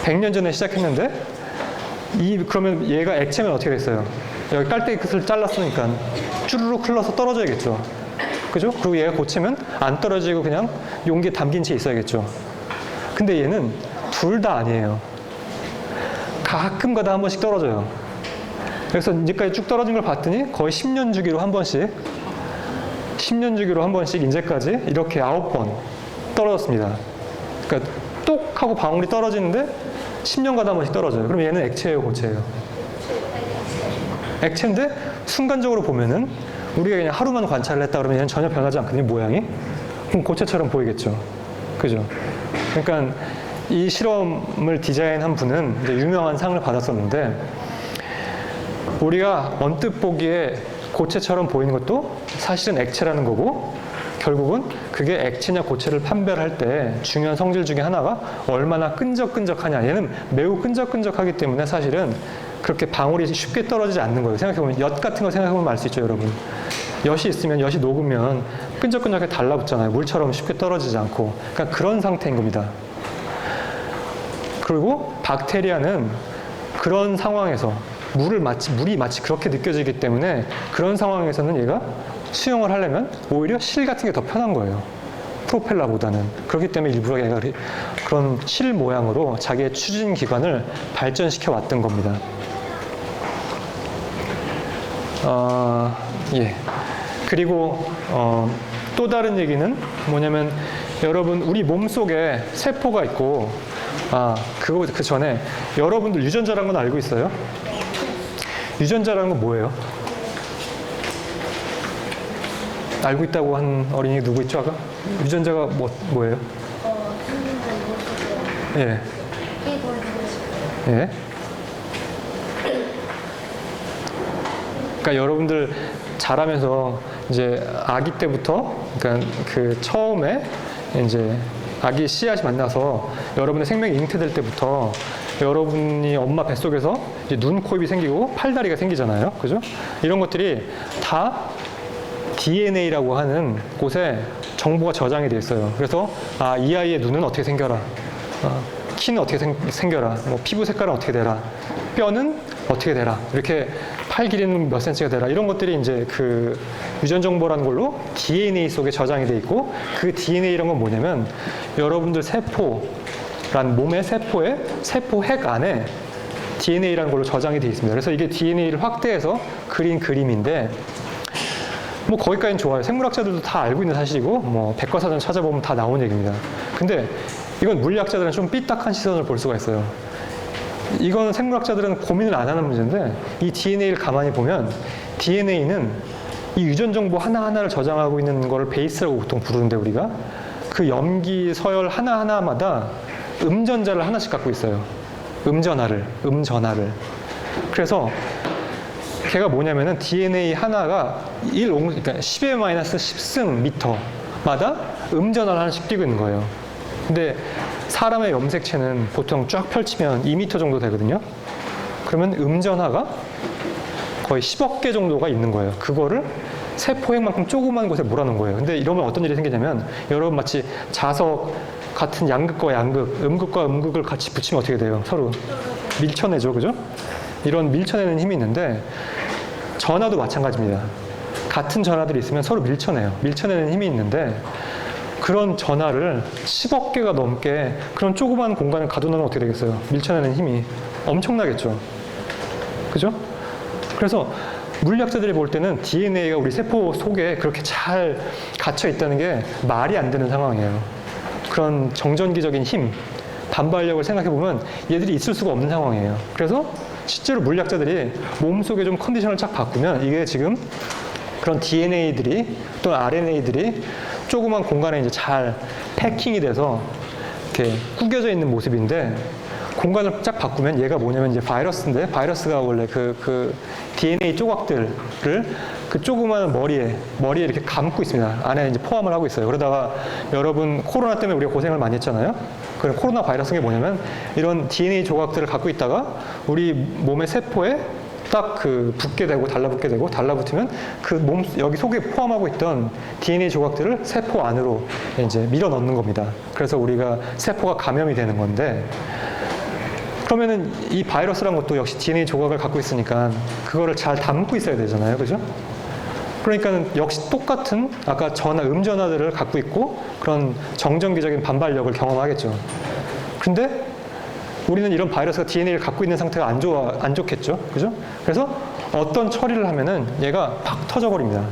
100년 전에 시작했는데 그러면 얘가 액체면 어떻게 됐어요? 여기 깔때기 끝을 잘랐으니까 쭈르륵 흘러서 떨어져야겠죠. 그죠? 그리고 얘가 고체면 안 떨어지고 그냥 용기에 담긴 채 있어야겠죠. 근데 얘는 둘 다 아니에요. 가끔가다 한 번씩 떨어져요. 그래서 이제까지 쭉 떨어진 걸 봤더니 거의 10년 주기로 한 번씩 이제까지 이렇게 9번 떨어졌습니다. 그러니까 똑 하고 방울이 떨어지는데 10년가다 한 번씩 떨어져요. 그럼 얘는 액체예요, 고체예요? 액체인데 순간적으로 보면은 우리가 그냥 하루만 관찰을 했다 그러면 얘는 전혀 변하지 않거든요, 모양이. 그럼 고체처럼 보이겠죠. 그죠? 그러니까 이 실험을 디자인한 분은 이제 유명한 상을 받았었는데 우리가 언뜻 보기에 고체처럼 보이는 것도 사실은 액체라는 거고 결국은 그게 액체냐 고체를 판별할 때 중요한 성질 중에 하나가 얼마나 끈적끈적하냐. 얘는 매우 끈적끈적하기 때문에 사실은 그렇게 방울이 쉽게 떨어지지 않는 거예요. 생각해보면 엿 같은 거 생각해보면 알 수 있죠, 여러분. 엿이 있으면 엿이 녹으면 끈적끈적하게 달라붙잖아요. 물처럼 쉽게 떨어지지 않고. 그러니까 그런 상태인 겁니다. 그리고 박테리아는 그런 상황에서 물이 마치 그렇게 느껴지기 때문에 그런 상황에서는 얘가 수영을 하려면 오히려 실 같은 게 더 편한 거예요. 프로펠러보다는. 그렇기 때문에 일부러 얘가 그런 실 모양으로 자기의 추진 기관을 발전시켜 왔던 겁니다. 예. 그리고 또 다른 얘기는 뭐냐면 여러분 우리 몸 속에 세포가 있고 그 전에 여러분들 유전자라는 건 알고 있어요? 유전자라는 건 뭐예요? 알고 있다고 한 어린이 누구 있죠, 아까? 유전자가 뭐예요? 예. 예. 그러니까 여러분들 자라면서 이제 아기 때부터, 그러니까 그 처음에 이제 아기 씨앗이 만나서 여러분의 생명이 잉태될 때부터 여러분이 엄마 뱃속에서 이제 눈, 코, 입이 생기고 팔다리가 생기잖아요. 그죠? 이런 것들이 다 DNA라고 하는 곳에 정보가 저장이 돼 있어요. 그래서 이 아이의 눈은 어떻게 생겨라, 키는 어떻게 생겨라, 뭐 피부 색깔은 어떻게 되라, 뼈는 어떻게 되라, 이렇게 팔 길이는 몇 센치가 되라 이런 것들이 이제 그 유전 정보라는 걸로 DNA 속에 저장이 돼 있고 그 DNA란 건 뭐냐면 여러분들 세포란 몸의 세포의 세포핵 안에 DNA라는 걸로 저장이 돼 있습니다. 그래서 이게 DNA를 확대해서 그린 그림인데 뭐 거기까지는 좋아요. 생물학자들도 다 알고 있는 사실이고 뭐 백과사전 찾아보면 다 나온 얘기입니다. 근데 이건 물리학자들은 좀 삐딱한 시선을 볼 수가 있어요. 이건 생물학자들은 고민을 안 하는 문제인데 이 DNA를 가만히 보면 DNA는 이 유전 정보 하나하나를 저장하고 있는 거를 베이스라고 보통 부르는데 우리가 그 염기 서열 하나하나마다 음전자를 하나씩 갖고 있어요. 음전하를. 그래서 걔가 뭐냐면은 DNA 하나가 그러니까 10의 마이너스 10승 미터마다 음전하를 하나씩 띄고 있는 거예요. 근데 사람의 염색체는 보통 쫙 펼치면 2m 정도 되거든요. 그러면 음전하가 거의 10억 개 정도가 있는 거예요. 그거를 세포핵만큼 조그만 곳에 몰아놓은 거예요. 근데 이러면 어떤 일이 생기냐면 여러분 마치 자석 같은 양극과 양극, 음극과 음극을 같이 붙이면 어떻게 돼요? 서로 밀쳐내죠, 그죠? 이런 밀쳐내는 힘이 있는데 전하도 마찬가지입니다. 같은 전하들이 있으면 서로 밀쳐내요. 밀쳐내는 힘이 있는데 그런 전하를 10억 개가 넘게 그런 조그만 공간을 가둬놓으면 어떻게 되겠어요? 밀쳐내는 힘이 엄청나겠죠. 그죠? 그래서 물리학자들이 볼 때는 DNA가 우리 세포 속에 그렇게 잘 갇혀 있다는 게 말이 안 되는 상황이에요. 그런 정전기적인 힘, 반발력을 생각해 보면 얘들이 있을 수가 없는 상황이에요. 그래서 실제로 물리학자들이 몸속에 좀 컨디션을 쫙 바꾸면 이게 지금 그런 DNA들이 또는 RNA들이 조그만 공간에 이제 잘 패킹이 돼서 이렇게 구겨져 있는 모습인데 공간을 쫙 바꾸면 얘가 뭐냐면 이제 바이러스인데 바이러스가 원래 그 DNA 조각들을 그 조그마한 머리에 이렇게 감고 있습니다. 안에 이제 포함을 하고 있어요. 그러다가 여러분 코로나 때문에 우리가 고생을 많이 했잖아요. 그 코로나 바이러스가 뭐냐면 이런 DNA 조각들을 갖고 있다가 우리 몸의 세포에 딱 그 붙게 되고 달라붙게 되고 달라붙으면 그 몸 여기 속에 포함하고 있던 DNA 조각들을 세포 안으로 이제 밀어 넣는 겁니다. 그래서 우리가 세포가 감염이 되는 건데 그러면은 이 바이러스란 것도 역시 DNA 조각을 갖고 있으니까 그거를 잘 담고 있어야 되잖아요. 그죠? 그러니까는 역시 똑같은 아까 음전하들을 갖고 있고 그런 정전기적인 반발력을 경험하겠죠. 근데 우리는 이런 바이러스가 DNA를 갖고 있는 상태가 안 좋겠죠. 그죠? 그래서 어떤 처리를 하면은 얘가 팍 터져버립니다.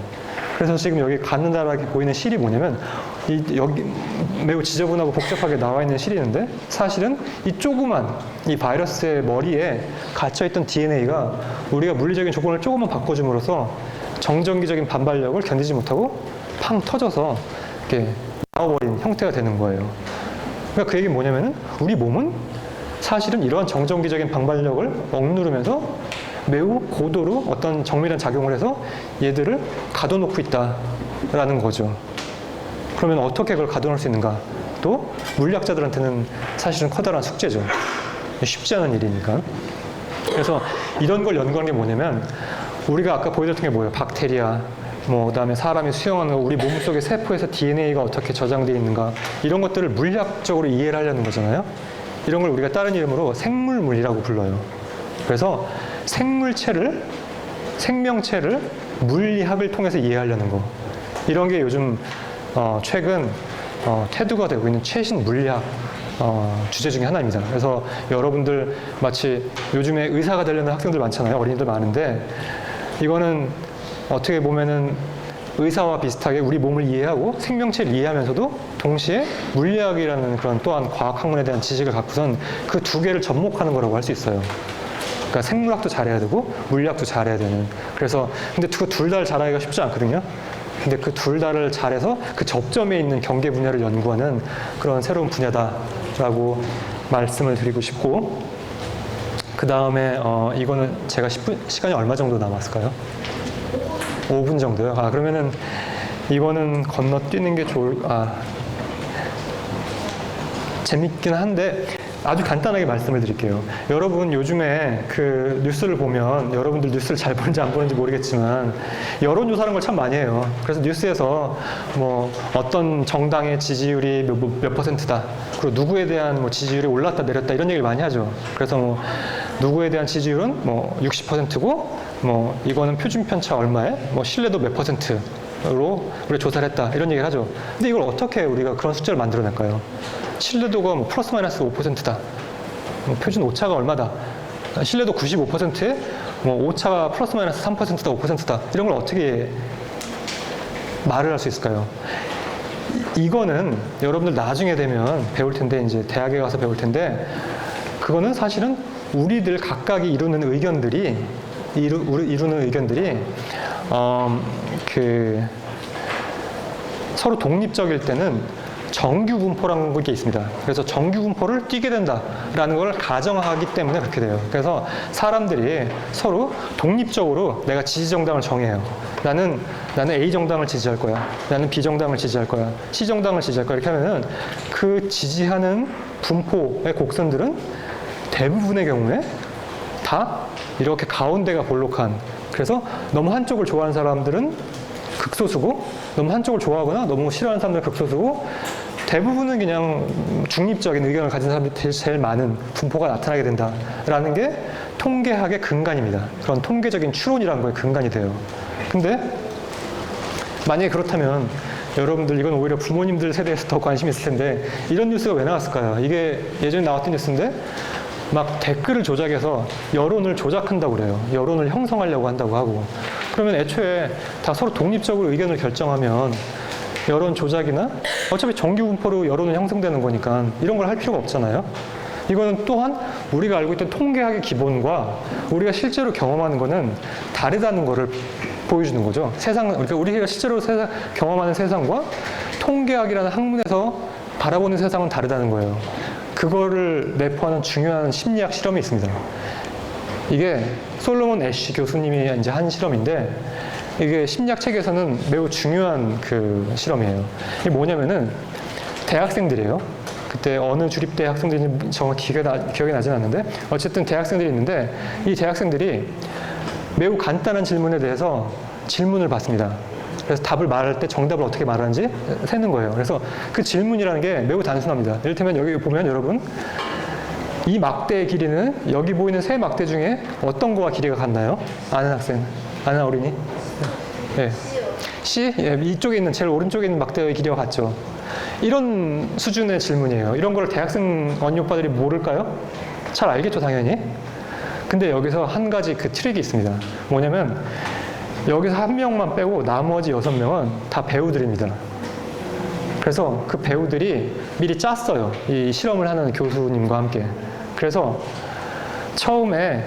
그래서 지금 여기 가느다랗게 보이는 실이 뭐냐면 여기 매우 지저분하고 복잡하게 나와 있는 실이 있는데 사실은 이 조그만 이 바이러스의 머리에 갇혀있던 DNA가 우리가 물리적인 조건을 조금만 바꿔줌으로써 정전기적인 반발력을 견디지 못하고 팡 터져서 이렇게 나와버린 형태가 되는 거예요. 그러니까 그 얘기는 뭐냐면은 우리 몸은 사실은 이러한 정전기적인 반발력을 억누르면서 매우 고도로 어떤 정밀한 작용을 해서 얘들을 가둬놓고 있다라는 거죠. 그러면 어떻게 그걸 가둬놓을 수 있는가? 또 물리학자들한테는 사실은 커다란 숙제죠. 쉽지 않은 일이니까. 그래서 이런 걸 연구하는 게 뭐냐면 우리가 아까 보여줬던 게 뭐예요? 박테리아, 그다음에 사람이 수용하는 거, 우리 몸속의 세포에서 DNA가 어떻게 저장되어 있는가 이런 것들을 물리학적으로 이해를 하려는 거잖아요. 이런 걸 우리가 다른 이름으로 생물물이라고 불러요. 그래서 생명체를 물리학을 통해서 이해하려는 거. 이런 게 요즘 최근 태도가 되고 있는 최신 물리학 주제 중에 하나입니다. 그래서 여러분들 마치 요즘에 의사가 되려는 학생들 많잖아요. 어린이들 많은데 이거는 어떻게 보면은 의사와 비슷하게 우리 몸을 이해하고 생명체를 이해하면서도 동시에 물리학이라는 그런 또한 과학 학문에 대한 지식을 갖고선 그 두 개를 접목하는 거라고 할 수 있어요. 그러니까 생물학도 잘해야 되고 물리학도 잘해야 되는. 그래서 근데 그 둘 다를 잘하기가 쉽지 않거든요. 근데 그 둘 다를 잘해서 그 접점에 있는 경계 분야를 연구하는 그런 새로운 분야다라고 말씀을 드리고 싶고 그 다음에 이거는 제가 시간이 얼마 정도 남았을까요? 5분 정도요? 그러면은 이거는 건너뛰는 게 재밌긴 한데 아주 간단하게 말씀을 드릴게요. 여러분 요즘에 그 뉴스를 보면 여러분들 뉴스를 잘 보는지 안 보는지 모르겠지만 여론조사라는 걸 참 많이 해요. 그래서 뉴스에서 뭐 어떤 정당의 지지율이 몇 %다. 그리고 누구에 대한 뭐 지지율이 올랐다 내렸다 이런 얘기를 많이 하죠. 그래서 뭐 누구에 대한 지지율은 뭐 60%고 뭐 이거는 표준 편차 얼마에 뭐 신뢰도 몇 %로 우리가 조사를 했다 이런 얘기를 하죠. 근데 이걸 어떻게 우리가 그런 숫자를 만들어낼까요? 신뢰도가 뭐 플러스 마이너스 5%다. 뭐 표준 오차가 얼마다. 신뢰도 95%에 뭐 오차가 플러스 마이너스 3%다, 5%다. 이런 걸 어떻게 말을 할 수 있을까요? 이거는 여러분들 나중에 되면 배울 텐데, 이제 대학에 가서 배울 텐데, 그거는 사실은 우리들 각각이 이루는 의견들이 서로 독립적일 때는 정규 분포라는 게 있습니다. 그래서 정규 분포를 띄게 된다라는 걸 가정하기 때문에 그렇게 돼요. 그래서 사람들이 서로 독립적으로 내가 지지 정당을 정해요. 나는 A 정당을 지지할 거야. 나는 B 정당을 지지할 거야. C 정당을 지지할 거야. 이렇게 하면은 그 지지하는 분포의 곡선들은 대부분의 경우에 다 이렇게 가운데가 볼록한, 그래서 너무 한쪽을 좋아하는 사람들은 극소수고, 너무 한쪽을 좋아하거나 너무 싫어하는 사람들은 극소수고, 대부분은 그냥 중립적인 의견을 가진 사람들이 제일 많은 분포가 나타나게 된다라는 게 통계학의 근간입니다. 그런 통계적인 추론이라는 거에 근간이 돼요. 근데 만약에 그렇다면 여러분들, 이건 오히려 부모님들 세대에서 더 관심이 있을 텐데, 이런 뉴스가 왜 나왔을까요? 이게 예전에 나왔던 뉴스인데 막 댓글을 조작해서 여론을 조작한다고 그래요. 여론을 형성하려고 한다고 하고. 그러면 애초에 다 서로 독립적으로 의견을 결정하면 여론 조작이나, 어차피 정규 분포로 여론은 형성되는 거니까 이런 걸 할 필요가 없잖아요. 이거는 또한 우리가 알고 있던 통계학의 기본과 우리가 실제로 경험하는 거는 다르다는 거를 보여주는 거죠. 그러니까 우리가 실제로 경험하는 세상과 통계학이라는 학문에서 바라보는 세상은 다르다는 거예요. 그거를 내포하는 중요한 심리학 실험이 있습니다. 이게 솔로몬 애쉬 교수님이 이제 한 실험인데, 이게 심리학 책에서는 매우 중요한 그 실험이에요. 이게 뭐냐면은 대학생들이에요. 그때 어느 주립대 학생들인지 정확히 기억이 나진 않는데, 어쨌든 대학생들이 있는데, 이 대학생들이 매우 간단한 질문에 대해서 질문을 받습니다. 그래서 답을 말할 때 정답을 어떻게 말하는지 세는 거예요. 그래서 그 질문이라는 게 매우 단순합니다. 이를테면 여기 보면 여러분, 이 막대의 길이는 여기 보이는 세 막대 중에 어떤 거와 길이가 같나요? 아는 학생, 아는 어린이? 네. C? 예, 이쪽에 있는, 제일 오른쪽에 있는 막대의 길이와 같죠. 이런 수준의 질문이에요. 이런 걸 대학생 언니 오빠들이 모를까요? 잘 알겠죠, 당연히. 근데 여기서 한 가지 그 트릭이 있습니다. 뭐냐면 여기서 한 명만 빼고 나머지 6명은 다 배우들입니다. 그래서 그 배우들이 미리 짰어요. 이 실험을 하는 교수님과 함께. 그래서 처음에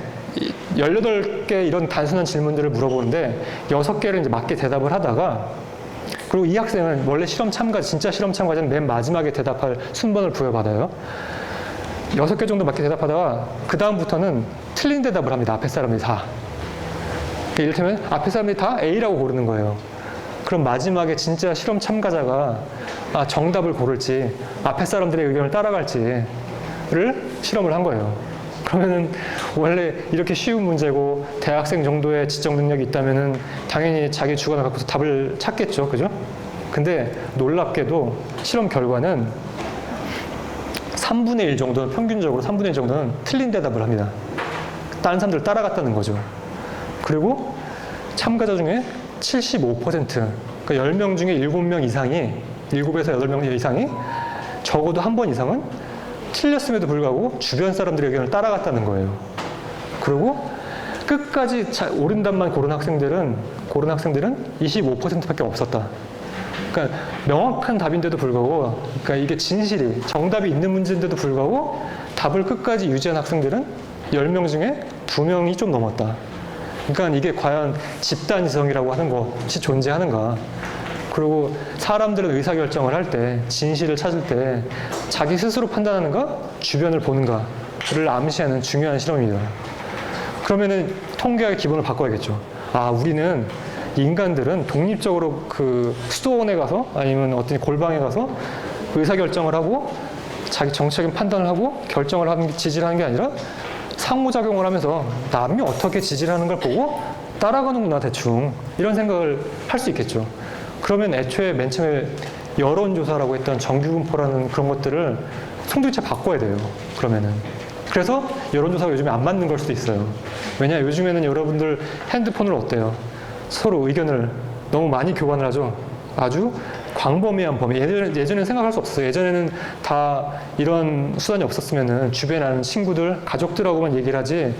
18개 이런 단순한 질문들을 물어보는데 6개를 이제 맞게 대답을 하다가, 그리고 이 학생은 원래 진짜 실험 참가자는 맨 마지막에 대답할 순번을 부여받아요. 6개 정도 맞게 대답하다가 그 다음부터는 틀린 대답을 합니다. 앞에 사람들이 다. 이를테면 앞에 사람들이 다 A라고 고르는 거예요. 그럼 마지막에 진짜 실험 참가자가 정답을 고를지 앞에 사람들의 의견을 따라갈지를 실험을 한 거예요. 그러면은 원래 이렇게 쉬운 문제고 대학생 정도의 지적 능력이 있다면은 당연히 자기 주관을 갖고서 답을 찾겠죠. 그죠? 근데 놀랍게도 실험 결과는 3분의 1 정도는, 평균적으로 3분의 1 정도는 틀린 대답을 합니다. 다른 사람들을 따라갔다는 거죠. 그리고 참가자 중에 75%, 그러니까 10명 중에 7명 이상이, 7에서 8명 이상이 적어도 한 번 이상은 틀렸음에도 불구하고 주변 사람들의 의견을 따라갔다는 거예요. 그리고 끝까지 옳은 답만 고른 학생들은 25%밖에 없었다. 그러니까 명확한 답인데도 불구하고, 그러니까 이게 진실이 정답이 있는 문제인데도 불구하고 답을 끝까지 유지한 학생들은 10명 중에 2명이 좀 넘었다. 그러니까 이게 과연 집단이성이라고 하는 것이 존재하는가. 그리고 사람들은 의사결정을 할 때, 진실을 찾을 때 자기 스스로 판단하는가, 주변을 보는가를 암시하는 중요한 실험입니다. 그러면은 통계학의 기본을 바꿔야겠죠. 우리는 인간들은 독립적으로 그 수도원에 가서, 아니면 어떤 골방에 가서 의사결정을 하고 자기 정치적인 판단을 하고 결정을 하는, 지지를 하는 게 아니라 상호작용을 하면서 남이 어떻게 지지를 하는 걸 보고 따라가는구나, 대충. 이런 생각을 할 수 있겠죠. 그러면 애초에 맨 처음에 여론조사라고 했던 정규분포라는 그런 것들을 송두리째 바꿔야 돼요. 그러면은. 그래서 여론조사가 요즘에 안 맞는 걸 수도 있어요. 왜냐, 요즘에는 여러분들 핸드폰으로 어때요? 서로 의견을 너무 많이 교환을 하죠. 아주 광범위한 범위. 예전에는 생각할 수 없었어요. 예전에는 다 이런 수단이 없었으면은 주변에 아는 친구들, 가족들하고만 얘기를 하지,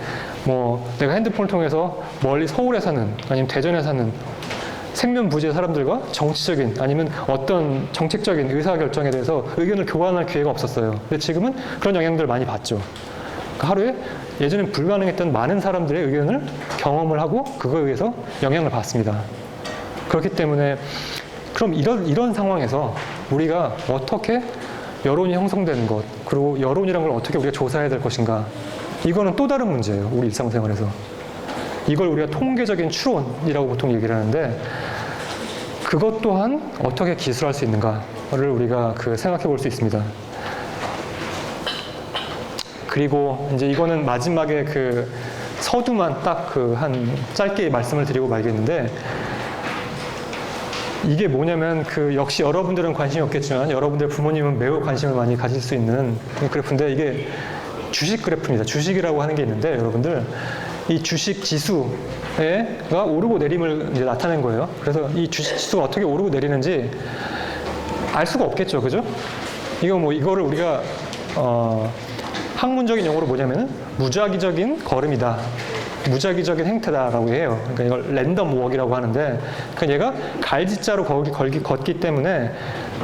뭐 내가 핸드폰을 통해서 멀리 서울에 사는 아니면 대전에 사는 생면부지의 사람들과 정치적인 아니면 어떤 정책적인 의사결정에 대해서 의견을 교환할 기회가 없었어요. 근데 지금은 그런 영향들을 많이 받죠. 그러니까 하루에 예전엔 불가능했던 많은 사람들의 의견을 경험을 하고 그거에 의해서 영향을 받습니다. 그렇기 때문에 그럼 이런 상황에서 우리가 어떻게 여론이 형성되는 것, 그리고 여론이란 걸 어떻게 우리가 조사해야 될 것인가, 이거는 또 다른 문제예요. 우리 일상생활에서. 이걸 우리가 통계적인 추론이라고 보통 얘기를 하는데, 그것 또한 어떻게 기술할 수 있는가를 우리가 생각해 볼 수 있습니다. 그리고 이제 이거는 마지막에 서두만 딱 한 짧게 말씀을 드리고 말겠는데, 이게 뭐냐면 역시 여러분들은 관심이 없겠지만 여러분들 부모님은 매우 관심을 많이 가질 수 있는 그래프인데, 이게 주식 그래프입니다. 주식이라고 하는 게 있는데, 여러분들 이 주식 지수가 오르고 내림을 이제 나타낸 거예요. 그래서 이 주식 지수가 어떻게 오르고 내리는지 알 수가 없겠죠, 그죠? 이거를 우리가 학문적인 용어로 뭐냐면은 무작위적인 걸음이다, 무작위적인 행태다라고 해요. 그러니까 이걸 랜덤 워크라고 하는데, 그러니까 얘가 갈짓자로 걷기 때문에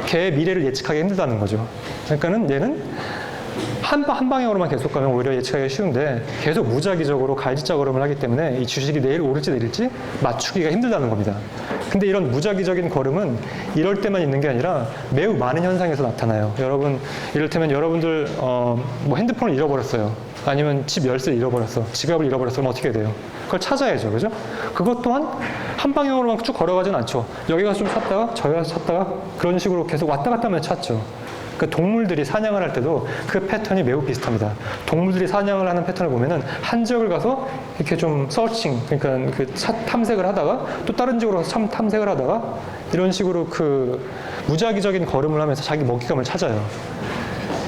걔의 미래를 예측하기 힘들다는 거죠. 그러니까는 얘는 한 방향으로만 계속 가면 오히려 예측하기가 쉬운데, 계속 무작위적으로 갈짓자 걸음을 하기 때문에 이 주식이 내일 오를지 내릴지 맞추기가 힘들다는 겁니다. 근데 이런 무작위적인 걸음은 이럴 때만 있는 게 아니라 매우 많은 현상에서 나타나요. 여러분, 이를테면 여러분들 뭐 핸드폰을 잃어버렸어요. 아니면 집 열쇠를 잃어버렸어. 지갑을 잃어버렸어. 그럼 어떻게 돼요? 그걸 찾아야죠. 그죠? 그것 또한 한 방향으로만 쭉 걸어가진 않죠. 여기 가서 좀 찾다가 저기 가서 찾다가 그런 식으로 계속 왔다 갔다 하면 찾죠. 동물들이 사냥을 할 때도 그 패턴이 매우 비슷합니다. 동물들이 사냥을 하는 패턴을 보면은 한 지역을 가서 이렇게 좀 서칭, 그러니까 탐색을 하다가 또 다른 지역으로 가서 탐색을 하다가 이런 식으로 무작위적인 걸음을 하면서 자기 먹잇감을 찾아요.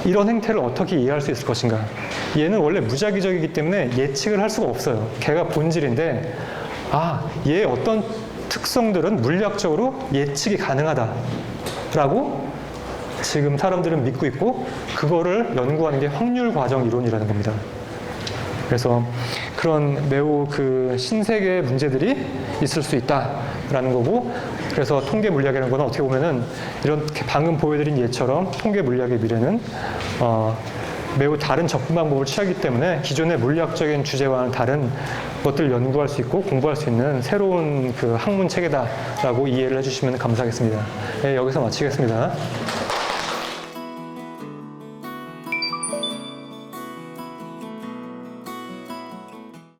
이런 행태를 어떻게 이해할 수 있을 것인가? 얘는 원래 무작위적이기 때문에 예측을 할 수가 없어요. 걔가 본질인데, 얘의 어떤 특성들은 물리학적으로 예측이 가능하다라고 지금 사람들은 믿고 있고, 그거를 연구하는 게 확률 과정 이론이라는 겁니다. 그래서 그런 매우 신세계의 문제들이 있을 수 있다라는 거고, 그래서 통계 물리학이라는 거는 어떻게 보면은 이렇게 방금 보여드린 예처럼 통계 물리학의 미래는 매우 다른 접근 방법을 취하기 때문에 기존의 물리학적인 주제와는 다른 것들을 연구할 수 있고 공부할 수 있는 새로운 학문 체계다라고 이해를 해주시면 감사하겠습니다. 네, 여기서 마치겠습니다.